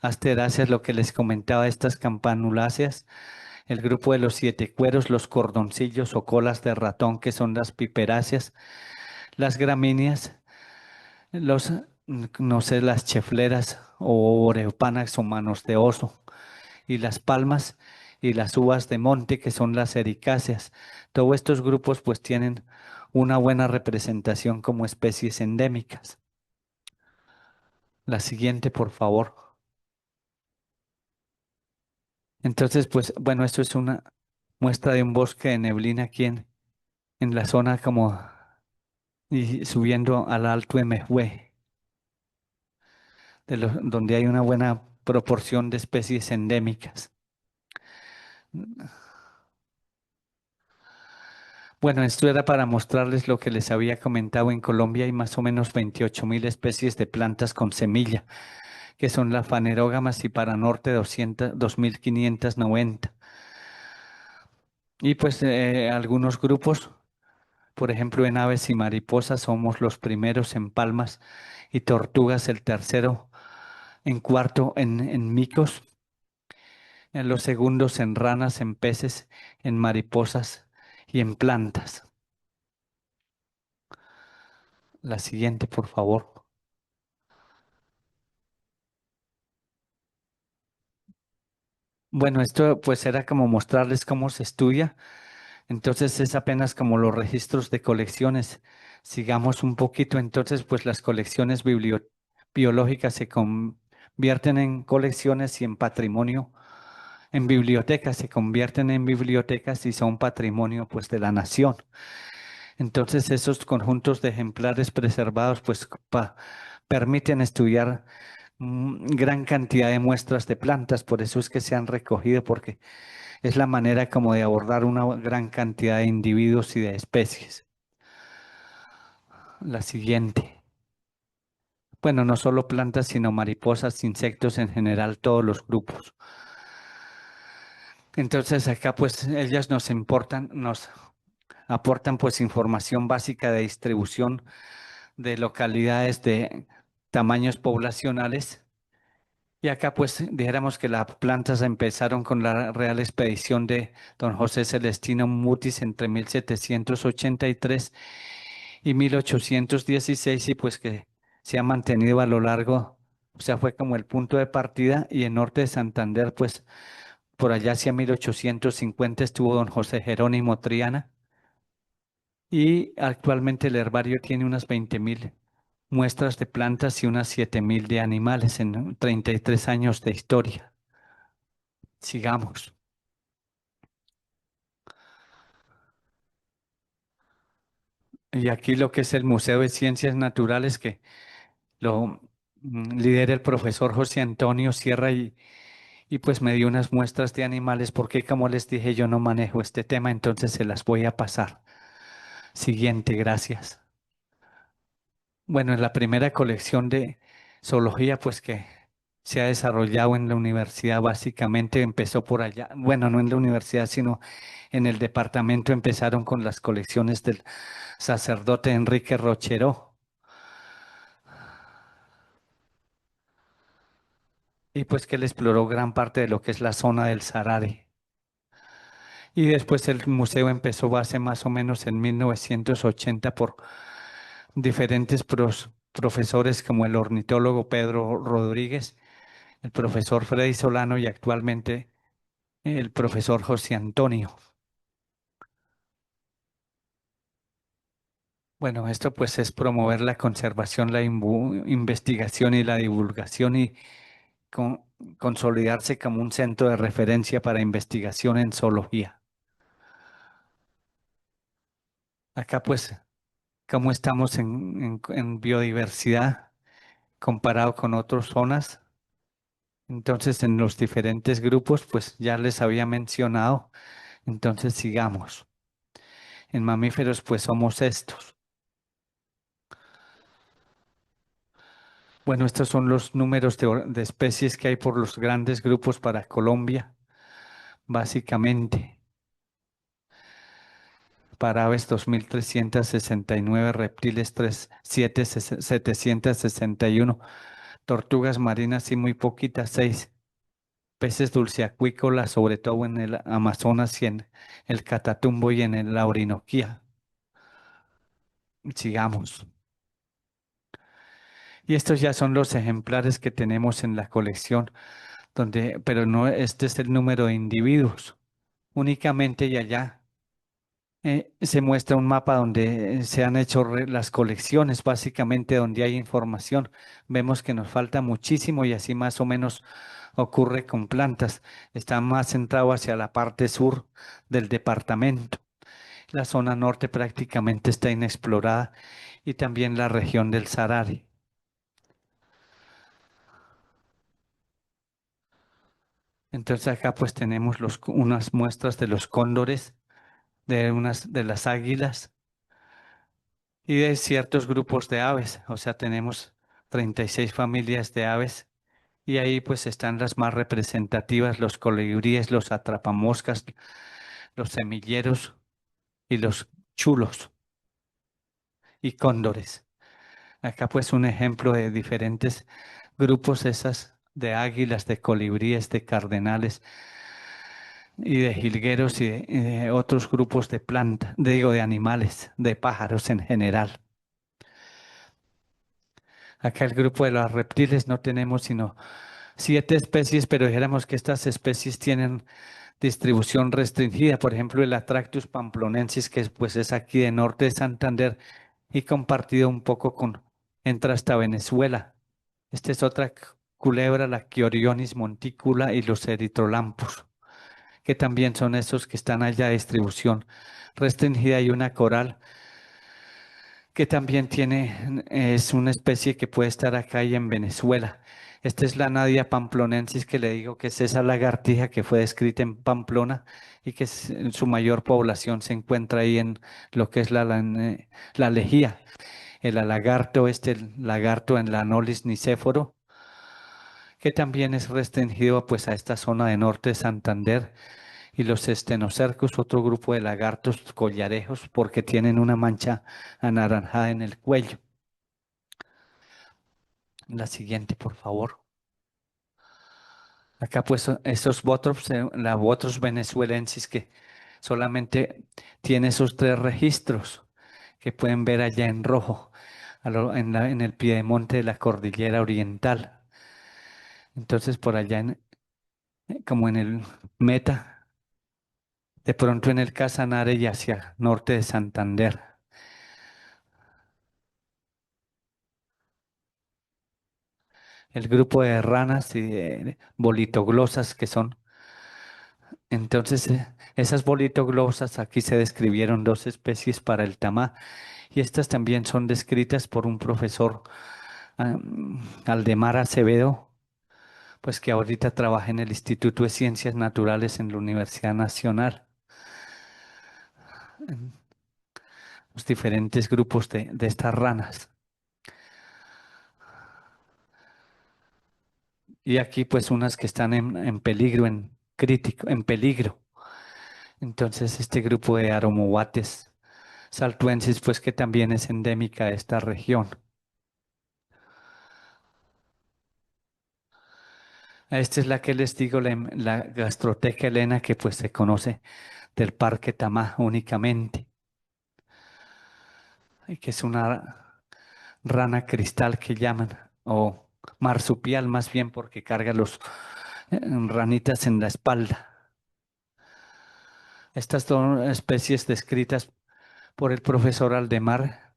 Speaker 1: asteráceas, lo que les comentaba, estas campanuláceas, el grupo de los siete cueros, los cordoncillos o colas de ratón, que son las piperáceas, las gramíneas, los, no sé, las chefleras o oreopanax o manos de oso, y las palmas y las uvas de monte, que son las ericáceas. Todos estos grupos pues tienen una buena representación como especies endémicas. La siguiente, por favor. Entonces, pues bueno, esto es una muestra de un bosque de neblina aquí en la zona como y subiendo al Alto de Mejue, donde hay una buena proporción de especies endémicas. Bueno, esto era para mostrarles lo que les había comentado. En Colombia hay más o menos 28.000 especies de plantas con semilla, que son las fanerógamas, y para norte 2.590. Y pues algunos grupos, por ejemplo, en aves y mariposas somos los primeros, en palmas y tortugas el tercero, en cuarto en micos, en los segundos en ranas, en peces, en mariposas y en plantas. La siguiente, por favor. Bueno, esto pues era como mostrarles cómo se estudia. Entonces es apenas como los registros de colecciones. Sigamos un poquito. Entonces, pues las colecciones biológicas se convierten en colecciones y en patrimonio, en bibliotecas, se convierten en bibliotecas y son patrimonio pues de la nación. Entonces esos conjuntos de ejemplares preservados pues permiten estudiar gran cantidad de muestras de plantas. Por eso es que se han recogido, porque es la manera como de abordar una gran cantidad de individuos y de especies. La siguiente. Bueno, no solo plantas, sino mariposas, insectos en general, todos los grupos. Entonces acá pues ellas nos importan, nos aportan pues información básica de distribución de localidades de tamaños poblacionales. Y acá pues dijéramos que las plantas empezaron con la Real Expedición de don José Celestino Mutis entre 1783 y 1816, y pues que se ha mantenido a lo largo, o sea, fue como el punto de partida. Y en norte de Santander pues por allá hacia 1850 estuvo don José Jerónimo Triana, y actualmente el herbario tiene unas 20.000 muestras de plantas y unas 7.000 de animales en 33 años de historia. Sigamos. Y aquí lo que es el Museo de Ciencias Naturales, que lo lidera el profesor José Antonio Sierra, y pues me dio unas muestras de animales, porque como les dije, yo no manejo este tema, entonces se las voy a pasar. Siguiente, gracias. Bueno, en la primera colección de zoología, pues que se ha desarrollado en la universidad, básicamente empezó por allá. Bueno, no en la universidad, sino en el departamento empezaron con las colecciones del sacerdote Enrique Rocheró. Y pues que él exploró gran parte de lo que es la zona del Sarare. Y después el museo empezó hace más o menos en 1980 por diferentes profesores, como el ornitólogo Pedro Rodríguez, el profesor Freddy Solano y actualmente el profesor José Antonio. Bueno, esto pues es promover la conservación, la investigación y la divulgación, y consolidarse como un centro de referencia para investigación en zoología. Acá pues, cómo estamos en biodiversidad comparado con otras zonas. Entonces, en los diferentes grupos, pues ya les había mencionado. Entonces, sigamos. En mamíferos, pues somos estos. Bueno, estos son los números de especies que hay por los grandes grupos para Colombia, básicamente. Para aves 2.369, reptiles 761, tortugas marinas y muy poquitas, 6. Peces dulceacuícolas, sobre todo en el Amazonas y en el Catatumbo y en la Orinoquía. Sigamos. Y estos ya son los ejemplares que tenemos en la colección, pero no, este es el número de individuos. Únicamente y allá se muestra un mapa donde se han hecho las colecciones, básicamente donde hay información. Vemos que nos falta muchísimo y así más o menos ocurre con plantas. Está más centrado hacia la parte sur del departamento. La zona norte prácticamente está inexplorada y también la región del Sarari. Entonces acá pues tenemos unas muestras de los cóndores, de las águilas y de ciertos grupos de aves. O sea, tenemos 36 familias de aves y ahí pues están las más representativas, los colibríes, los atrapamoscas, los semilleros y los chulos y cóndores. Acá pues un ejemplo de diferentes grupos esas de águilas, de colibríes, de cardenales y de jilgueros y de otros grupos de plantas, digo de animales, de pájaros en general. Acá el grupo de los reptiles no tenemos sino 7 especies, pero dijéramos que estas especies tienen distribución restringida. Por ejemplo, el Atractus pamplonensis, que pues es aquí de norte de Santander y compartido un poco entra hasta Venezuela. Esta es otra culebra, la Chiorionis monticula y los eritrolampus, que también son esos que están allá de distribución restringida, y una coral que también es una especie que puede estar acá y en Venezuela. Esta es la Nadia pamplonensis, que le digo que es esa lagartija que fue descrita en Pamplona y que en su mayor población se encuentra ahí en lo que es la Lejía. El lagarto, el lagarto en la Anolis nicéforo, que también es restringido pues a esta zona de norte de Santander, y los estenocercos, otro grupo de lagartos collarejos, porque tienen una mancha anaranjada en el cuello. La siguiente, por favor. Acá pues esos botrops, la Bothrops venezuelensis, que solamente tiene esos 3 registros que pueden ver allá en rojo, en el piedemonte de la cordillera oriental. Entonces por allá, como en el Meta, de pronto en el Casanare y hacia norte de Santander. El grupo de ranas y de bolitoglosas que son. Entonces, esas bolitoglosas, aquí se describieron 2 especies para el tamá, y estas también son descritas por un profesor, Aldemar Acevedo, pues que ahorita trabaja en el Instituto de Ciencias Naturales en la Universidad Nacional. En los diferentes grupos de estas ranas. Y aquí pues unas que están en peligro, en peligro. Entonces este grupo de Aromobates saltuensis, pues que también es endémica de esta región. Esta es la que les digo, la Gastroteca helena, que pues se conoce del Parque Tamá únicamente, y que es una rana cristal que llaman, o marsupial más bien, porque carga los ranitas en la espalda. Estas son especies descritas por el profesor Aldemar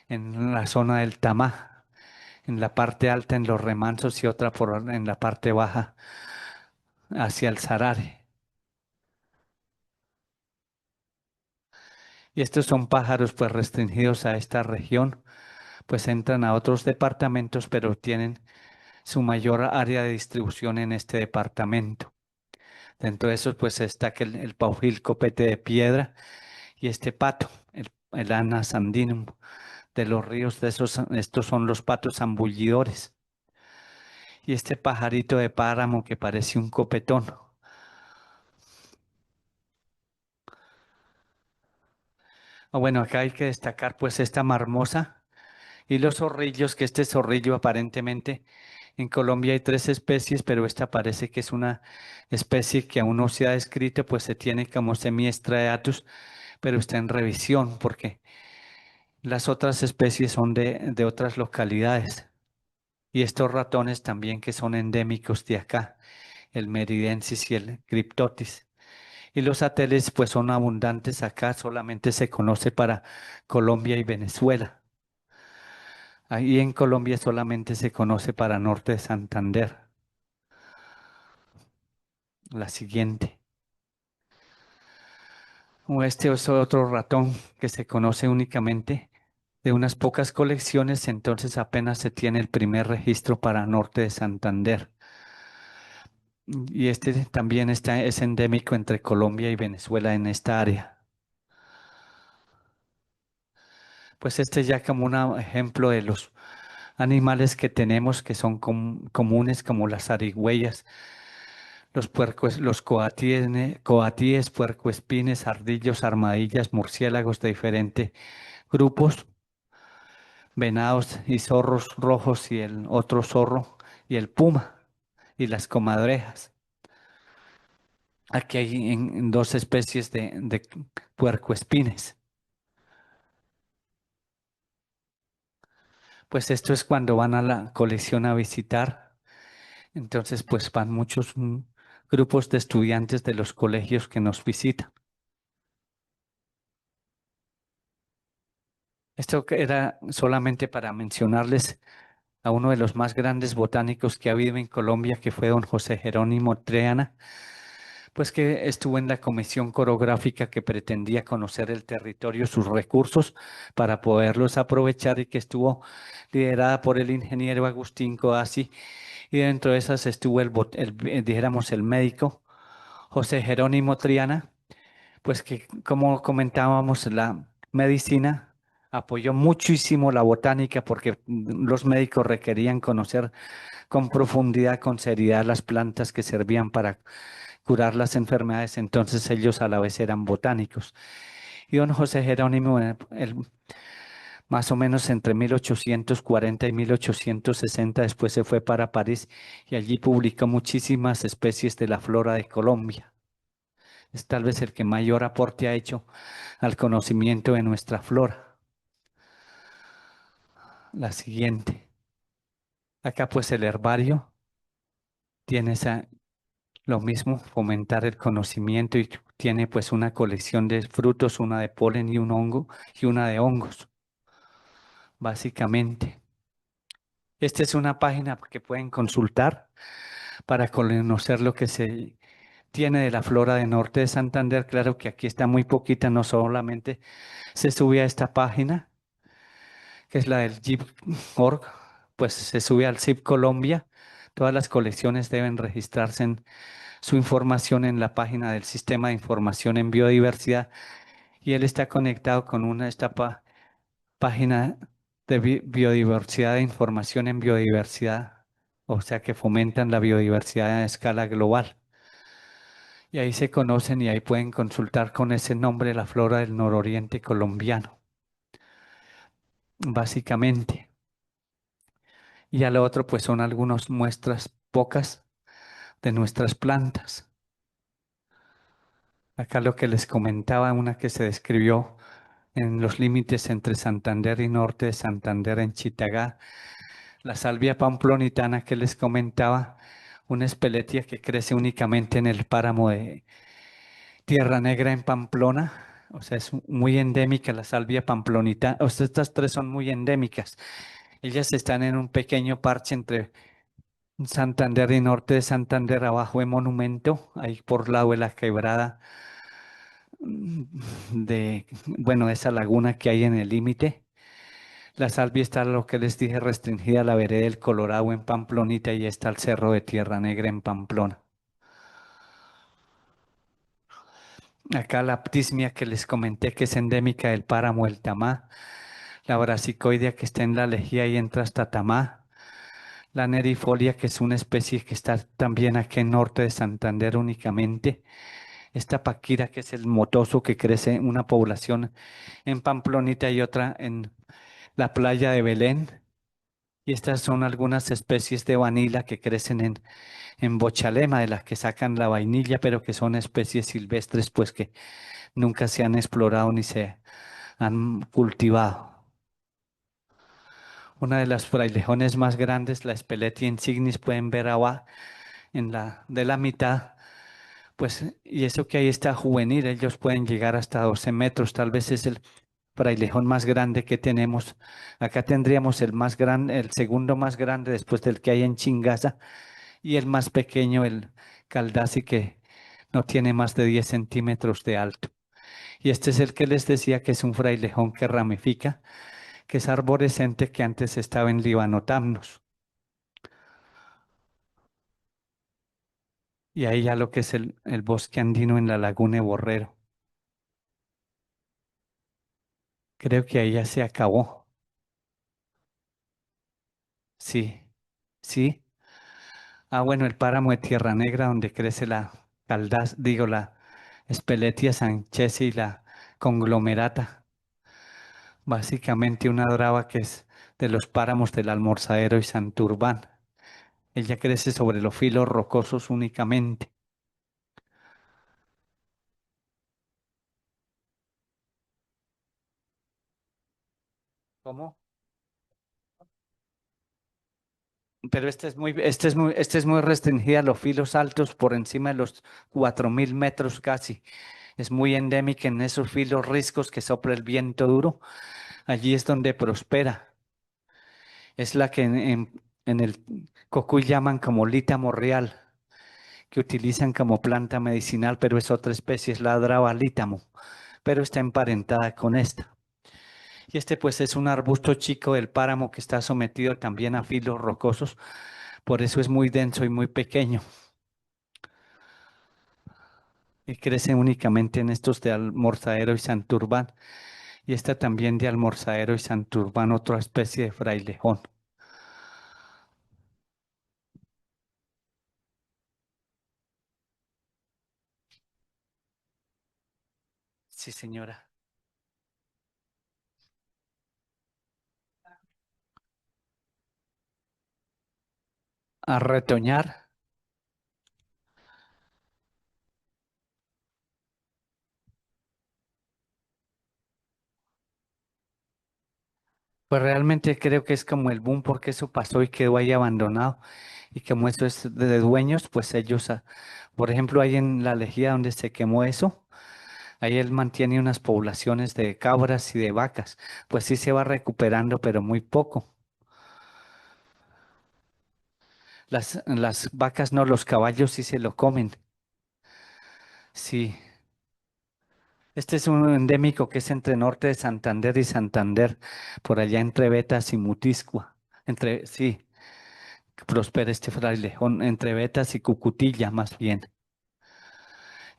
Speaker 1: en la zona del Tamá, en la parte alta en los remansos y otra en la parte baja hacia el Sarare. Y estos son pájaros pues restringidos a esta región, pues entran a otros departamentos, pero tienen su mayor área de distribución en este departamento. Dentro de esos pues está que el paujil copete de piedra y este pato, el Anas andinum de los ríos, estos son los patos zambullidores. Y este pajarito de páramo que parece un copetón. Bueno, acá hay que destacar pues esta marmosa y los zorrillos, que este zorrillo aparentemente en Colombia hay 3 especies, pero esta parece que es una especie que aún no se ha descrito, pues se tiene como Semiestraeatus, pero está en revisión porque las otras especies son de otras localidades. Y estos ratones también que son endémicos de acá, el meridensis y el cryptotis. Y los ateles pues son abundantes acá, solamente se conoce para Colombia y Venezuela. Ahí en Colombia solamente se conoce para norte de Santander. La siguiente. Este es otro ratón que se conoce únicamente de unas pocas colecciones, entonces apenas se tiene el primer registro para norte de Santander. Y este también es endémico entre Colombia y Venezuela en esta área. Pues este ya como un ejemplo de los animales que tenemos que son comunes como las zarigüeyas, los puercos, los coatíes, puercoespines, ardillos, armadillas, murciélagos de diferentes grupos, venados y zorros rojos y el otro zorro y el puma y las comadrejas. Aquí hay en 2 especies de puercoespines. Pues esto es cuando van a la colección a visitar. Entonces, pues van muchos grupos de estudiantes de los colegios que nos visitan. Esto que era solamente para mencionarles a uno de los más grandes botánicos que ha habido en Colombia, que fue don José Jerónimo Treana, pues que estuvo en la comisión coreográfica que pretendía conocer el territorio, sus recursos para poderlos aprovechar y que estuvo liderada por el ingeniero Agustín Coasi y dentro de esas estuvo dijéramos, el médico José Jerónimo Triana, pues que como comentábamos, la medicina apoyó muchísimo la botánica porque los médicos requerían conocer con profundidad, con seriedad las plantas que servían para curar las enfermedades, entonces ellos a la vez eran botánicos. Y don José Jerónimo, más o menos entre 1840 y 1860, después se fue para París y allí publicó muchísimas especies de la flora de Colombia. Es tal vez el que mayor aporte ha hecho al conocimiento de nuestra flora. La siguiente. Acá pues el herbario tiene lo mismo, fomentar el conocimiento y tiene pues una colección de frutos, una de polen y un hongo y una de hongos, básicamente. Esta es una página que pueden consultar para conocer lo que se tiene de la flora de norte de Santander. Claro que aquí está muy poquita, no solamente se sube a esta página, que es la del GIP.org, pues se sube al ZIP Colombia. Todas las colecciones deben registrarse en su información en la página del Sistema de Información en Biodiversidad y él está conectado con esta página de biodiversidad de información en biodiversidad, o sea que fomentan la biodiversidad a escala global. Y ahí se conocen y ahí pueden consultar con ese nombre la flora del nororiente colombiano, básicamente. Y a lo otro pues son algunas muestras pocas de nuestras plantas. Acá lo que les comentaba, una que se describió en los límites entre Santander y norte de Santander en Chitagá, la salvia pamplonitana que les comentaba, una espeletia que crece únicamente en el páramo de Tierra Negra en Pamplona, o sea, es muy endémica la salvia pamplonitana, o sea, estas 3 son muy endémicas Ellas están en un pequeño parche entre Santander y norte de Santander, abajo de Monumento, ahí por lado de la quebrada mm, de, bueno, esa laguna que hay en el límite. La Salvia está, lo que les dije, restringida a la vereda del Colorado en Pamplonita y está el Cerro de Tierra Negra en Pamplona. Acá la ptismia que les comenté que es endémica del páramo El Tamá, la brassicoidea que está en la Lejía y entra hasta Tamá, la nerifolia que es una especie que está también aquí en norte de Santander únicamente, esta paquira que es el motoso que crece una población en Pamplonita y otra en la playa de Belén. Y estas son algunas especies de vanila que crecen en Bochalema, de las que sacan la vainilla, pero que son especies silvestres, pues que nunca se han explorado ni se han cultivado. Una de las frailejones más grandes, la Speletia insignis, pueden ver abajo en la de la mitad, pues, y eso que ahí está juvenil, ellos pueden llegar hasta 12 metros, tal vez es el frailejón más grande que tenemos. Acá tendríamos el más grande, el segundo más grande después del que hay en Chingaza, y el más pequeño, el Caldazzi, que no tiene más de 10 centímetros de alto. Y este es el que les decía que es un frailejón que ramifica, que es arborescente, que antes estaba en Libanotamnos. Y ahí ya lo que es el bosque andino en la laguna de Borrero. Creo que ahí ya se acabó. Sí, sí. Ah, bueno, el páramo de Tierra Negra, donde crece la caldaz, digo, la Speletia sanchesi y la conglomerata. Básicamente una draba que es de los páramos del Almorzadero y Santurbán. Ella crece sobre los filos rocosos únicamente. ¿Cómo? Pero este es muy restringida a los filos altos por encima de los 4000 metros casi. Es muy endémica en esos filos riscos que sopla el viento duro. Allí es donde prospera. Es la que en el Cocuy llaman como lítamo real, que utilizan como planta medicinal, pero es otra especie, es la Draba lítamo, pero está emparentada con esta. Y este pues es un arbusto chico del páramo que está sometido también a filos rocosos, por eso es muy denso y muy pequeño. Y crece únicamente en estos de Almorzadero y Santurbán. Y esta también de Almorzadero y Santurbán, otra especie de frailejón. Sí, señora. A retoñar. Pues realmente creo que es como el boom porque eso pasó y quedó ahí abandonado. Y como eso es de dueños, pues ellos, por ejemplo, ahí en la Lejía donde se quemó eso, ahí él mantiene unas poblaciones de cabras y de vacas. Pues sí se va recuperando, pero muy poco. Las vacas no, los caballos sí se lo comen. Sí. Este es un endémico que es entre norte de Santander y Santander, por allá entre Betas y Mutiscua. Sí, que prospera este frailejón, entre Betas y Cucutilla más bien.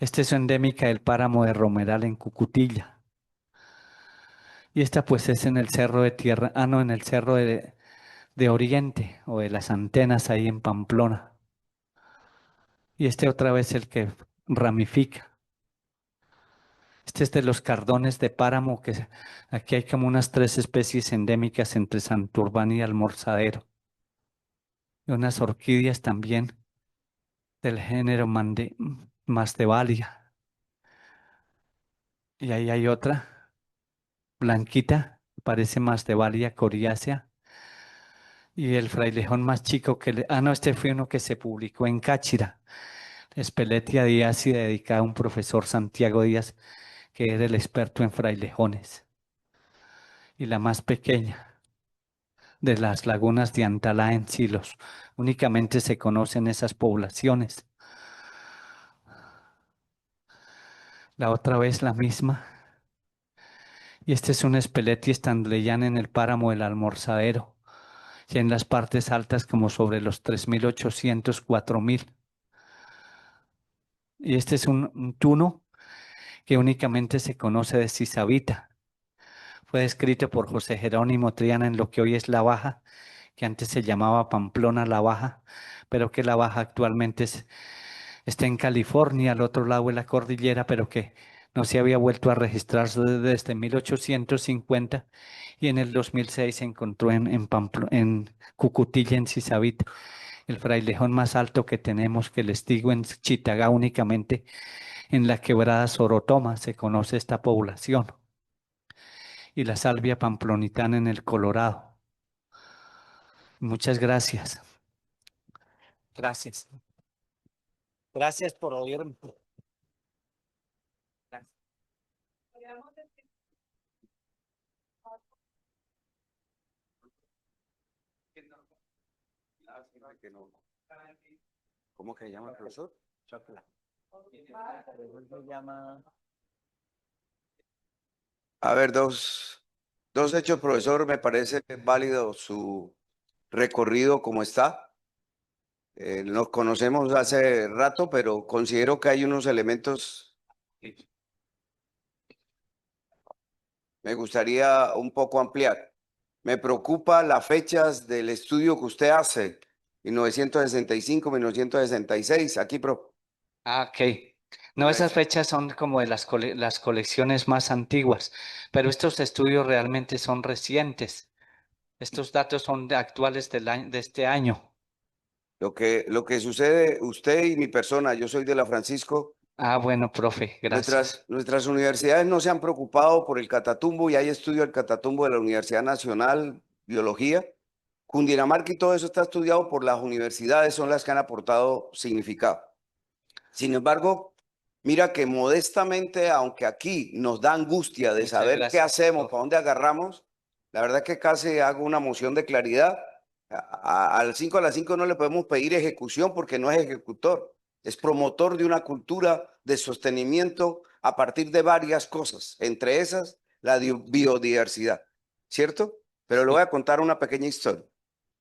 Speaker 1: Este es endémica del páramo de Romeral en Cucutilla. Y esta pues es en el cerro de Tierra, no, en el cerro de Oriente o de las Antenas ahí en Pamplona. Y este otra vez el que ramifica. Este es de los cardones de páramo, aquí hay como unas 3 especies endémicas entre Santurbán y Almorzadero. Y unas orquídeas también del género Masdevallia. Y ahí hay otra, blanquita, parece Masdevallia coriácea. Y el frailejón más chico no, este fue uno que se publicó en Cáchira, Espeletia Díaz y dedicada a un profesor Santiago Díaz, que era el experto en frailejones. Y la más pequeña, de las lagunas de Antalá en Silos. Únicamente se conocen esas poblaciones. La otra vez la misma. Y este es un Speleti standleyán en el páramo del Almorzadero, ya en las partes altas como sobre los 3.800, 4.000. Y este es un tuno que únicamente se conoce de Sisavita. Fue descrito por José Jerónimo Triana en lo que hoy es La Baja, que antes se llamaba Pamplona La Baja, pero que La Baja actualmente está en California, al otro lado de la cordillera, pero que no se había vuelto a registrar desde 1850 y en el 2006 se encontró en Cucutilla, en Sisavita, el frailejón más alto que tenemos, que les digo en Chitagá únicamente, en la quebrada Sorotoma se conoce esta población, y la salvia pamplonitana en el Colorado. Muchas gracias. Gracias. Gracias por oírme.
Speaker 3: ¿Cómo que se llama el profesor? A ver, dos hechos, profesor. Me parece válido su recorrido como está. Nos conocemos hace rato, pero considero que hay unos elementos. Me gustaría un poco ampliar. Me preocupa las fechas del estudio que usted hace, 1965, 1966, aquí, pro.
Speaker 1: Ah, ok. No, esas fechas son como de las colecciones más antiguas, pero estos estudios realmente son recientes. Estos datos son actuales de este año.
Speaker 3: Lo que sucede, usted y mi persona, yo soy de la Francisco,
Speaker 1: Ah, bueno, profe, gracias.
Speaker 3: nuestras universidades no se han preocupado por el Catatumbo y hay estudio del Catatumbo de la Universidad Nacional, Biología. Cundinamarca y todo eso está estudiado por las universidades, son las que han aportado significado. Sin embargo, mira que modestamente, aunque aquí nos da angustia de
Speaker 1: Muchas
Speaker 3: saber qué
Speaker 1: gracias,
Speaker 3: hacemos,
Speaker 1: profe.
Speaker 3: para dónde agarramos, la verdad que casi hago una moción de claridad. A las 5 no le podemos pedir ejecución porque no es ejecutor, es promotor de una cultura de sostenimiento a partir de varias cosas, entre esas la biodiversidad, ¿cierto? Pero le voy a contar una pequeña historia.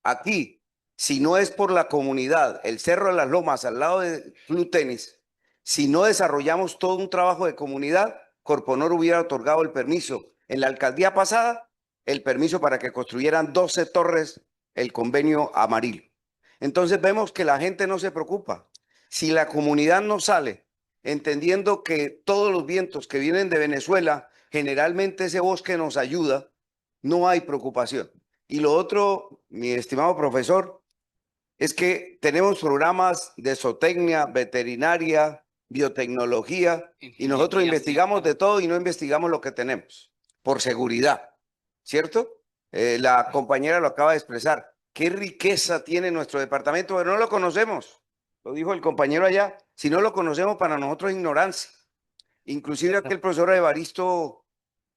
Speaker 3: Aquí, si no es por la comunidad, el Cerro de las Lomas al lado de Club Tenis, si no desarrollamos todo un trabajo de comunidad, Corponor hubiera otorgado el permiso en la alcaldía pasada, el permiso para que construyeran 12 torres, el convenio Amarillo. Entonces vemos que la gente no se preocupa. Si la comunidad no sale entendiendo que todos los vientos que vienen de Venezuela, generalmente ese bosque nos ayuda, no hay preocupación. Y lo otro, mi estimado profesor, es que tenemos programas de zootecnia, veterinaria, biotecnología, y nosotros investigamos de todo y no investigamos lo que tenemos, por seguridad, ¿cierto? La compañera lo acaba de expresar. ¿Qué riqueza tiene nuestro departamento? Pero no lo conocemos. Lo dijo el compañero allá. Si no lo conocemos, para nosotros es ignorancia. Inclusive aquel profesor Evaristo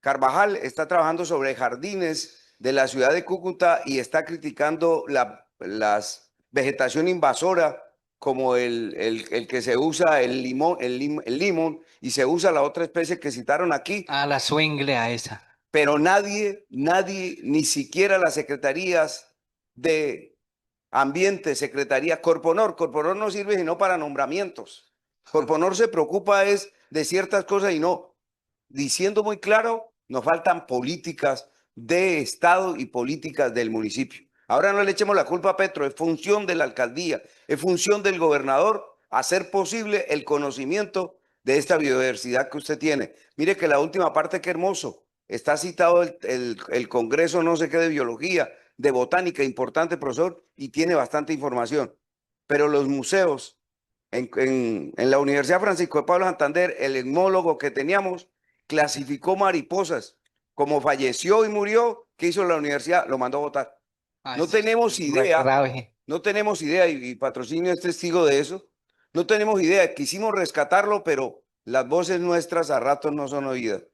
Speaker 3: Carvajal está trabajando sobre jardines de la ciudad de Cúcuta y está criticando las vegetación invasora como el que se usa el limón y se usa la otra especie que citaron aquí,
Speaker 1: Ah, la swingle a esa.
Speaker 3: pero nadie, ni siquiera las secretarías de Ambiente, Secretaría, Corponor no sirve sino para nombramientos. Corponor se preocupa es de ciertas cosas y no, diciendo muy claro, nos faltan políticas de Estado y políticas del municipio. Ahora no le echemos la culpa a Petro, es función de la alcaldía, es función del gobernador hacer posible el conocimiento de esta biodiversidad que usted tiene. Mire que la última parte, qué hermoso, está citado el Congreso no sé qué de biología, de botánica, importante profesor, y tiene bastante información. Pero los museos, en la Universidad Francisco de Pablo Santander, el etnólogo que teníamos clasificó mariposas. Como falleció y murió, ¿qué hizo la universidad? Lo mandó a votar.
Speaker 1: Ah,
Speaker 3: No
Speaker 1: eso
Speaker 3: tenemos
Speaker 1: es muy
Speaker 3: idea,
Speaker 1: grave.
Speaker 3: no tenemos idea, y Patrocinio es testigo de eso. No tenemos idea, quisimos rescatarlo, pero las voces nuestras a ratos no son oídas.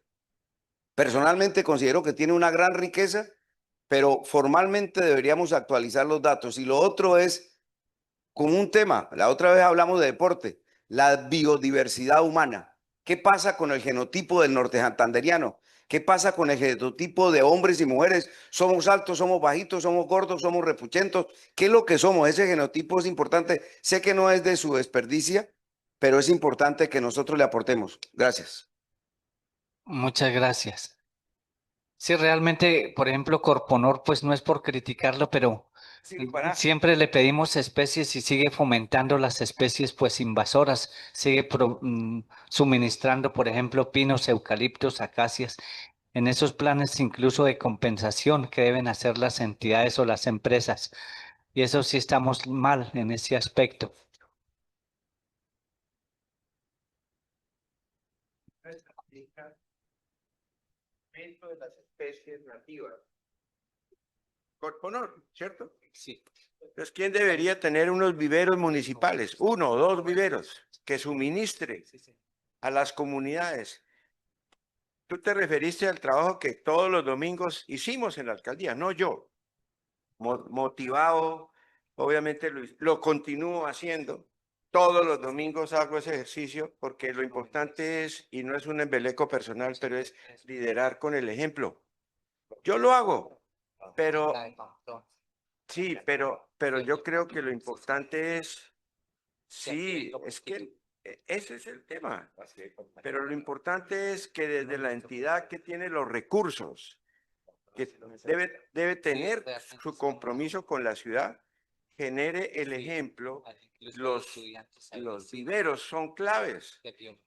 Speaker 3: Personalmente considero que tiene una gran riqueza,
Speaker 5: pero formalmente deberíamos actualizar los datos. Y lo otro es, como un tema, la otra vez hablamos de deporte, la biodiversidad humana. ¿Qué pasa con el genotipo del norte santanderiano? ¿Qué pasa con el genotipo de hombres y mujeres? ¿Somos altos, somos bajitos, somos gordos, somos repuchentos? ¿Qué es lo que somos? Ese genotipo es importante. Sé que no es de su desperdicia, pero es importante que nosotros le aportemos. Gracias.
Speaker 1: Muchas gracias. Sí, realmente, por ejemplo, Corponor, pues no es por criticarlo, pero siempre le pedimos especies y sigue fomentando las especies pues invasoras, sigue suministrando, por ejemplo, pinos, eucaliptos, acacias, en esos planes incluso de compensación que deben hacer las entidades o las empresas. Y eso sí estamos mal en ese aspecto.
Speaker 3: De las especies nativas. Corponor, ¿cierto?
Speaker 1: Sí.
Speaker 3: Entonces, ¿quién debería tener unos viveros municipales? 1 o 2 viveros que suministre a las comunidades. Tú te referiste al trabajo que todos los domingos hicimos en la alcaldía, no yo. Motivado, obviamente lo continúo haciendo. Todos los domingos hago ese ejercicio porque lo importante es, y no es un embeleco personal, pero es liderar con el ejemplo. Yo lo hago, pero sí, pero yo creo que lo importante es, sí, es que ese es el tema. Pero lo importante es que desde la entidad que tiene los recursos, que debe tener su compromiso con la ciudad, genere el ejemplo. Los viveros son claves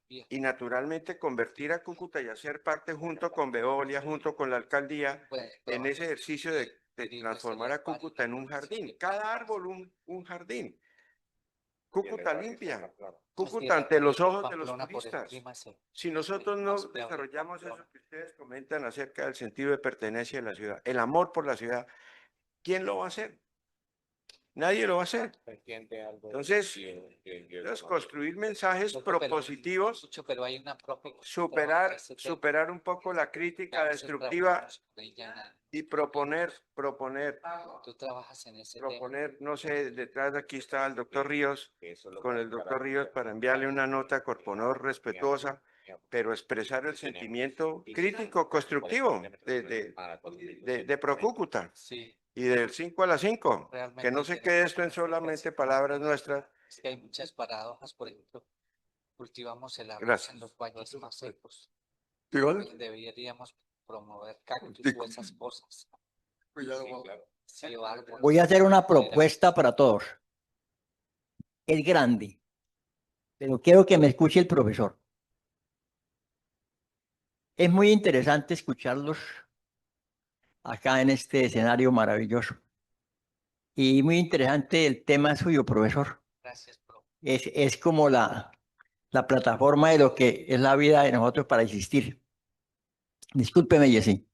Speaker 3: y naturalmente convertir a Cúcuta y hacer parte junto con Veolia, junto con la alcaldía, en ese ejercicio de transformar a Cúcuta en un jardín. Cada árbol un jardín. Cúcuta limpia, Cúcuta ante los ojos de los turistas. Si nosotros no desarrollamos eso que ustedes comentan acerca del sentido de pertenencia de la ciudad, el amor por la ciudad, ¿quién lo va a hacer? Nadie lo va a hacer. Entonces, construir mensajes propositivos, superar un poco la crítica destructiva y proponer, no sé, detrás de aquí está el doctor Ríos, con el doctor Ríos para enviarle una nota a Corponor respetuosa, pero expresar el sentimiento crítico, constructivo de Procúcuta. Y del 5 a las 5, que no se quede esto en solamente palabras nuestras.
Speaker 1: Es que hay muchas paradojas, por ejemplo, cultivamos el arroz
Speaker 3: Gracias.
Speaker 1: en los valles más secos.
Speaker 3: ¿Igual?
Speaker 1: Deberíamos promover cactus o esas cosas. Sí, o árboles.
Speaker 6: Voy a hacer una propuesta para todos. Es grande, pero quiero que me escuche el profesor. Es muy interesante escucharlos acá en este escenario maravilloso. Y muy interesante el tema suyo, profesor.
Speaker 1: Gracias, profe.
Speaker 6: Es como la plataforma de lo que es la vida de nosotros para existir. Discúlpeme, Jessy.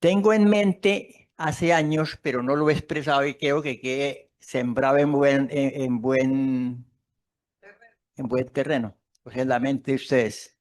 Speaker 6: Tengo en mente hace años, pero no lo he expresado y creo que quede sembrado en buen terreno. Pues en la mente de ustedes.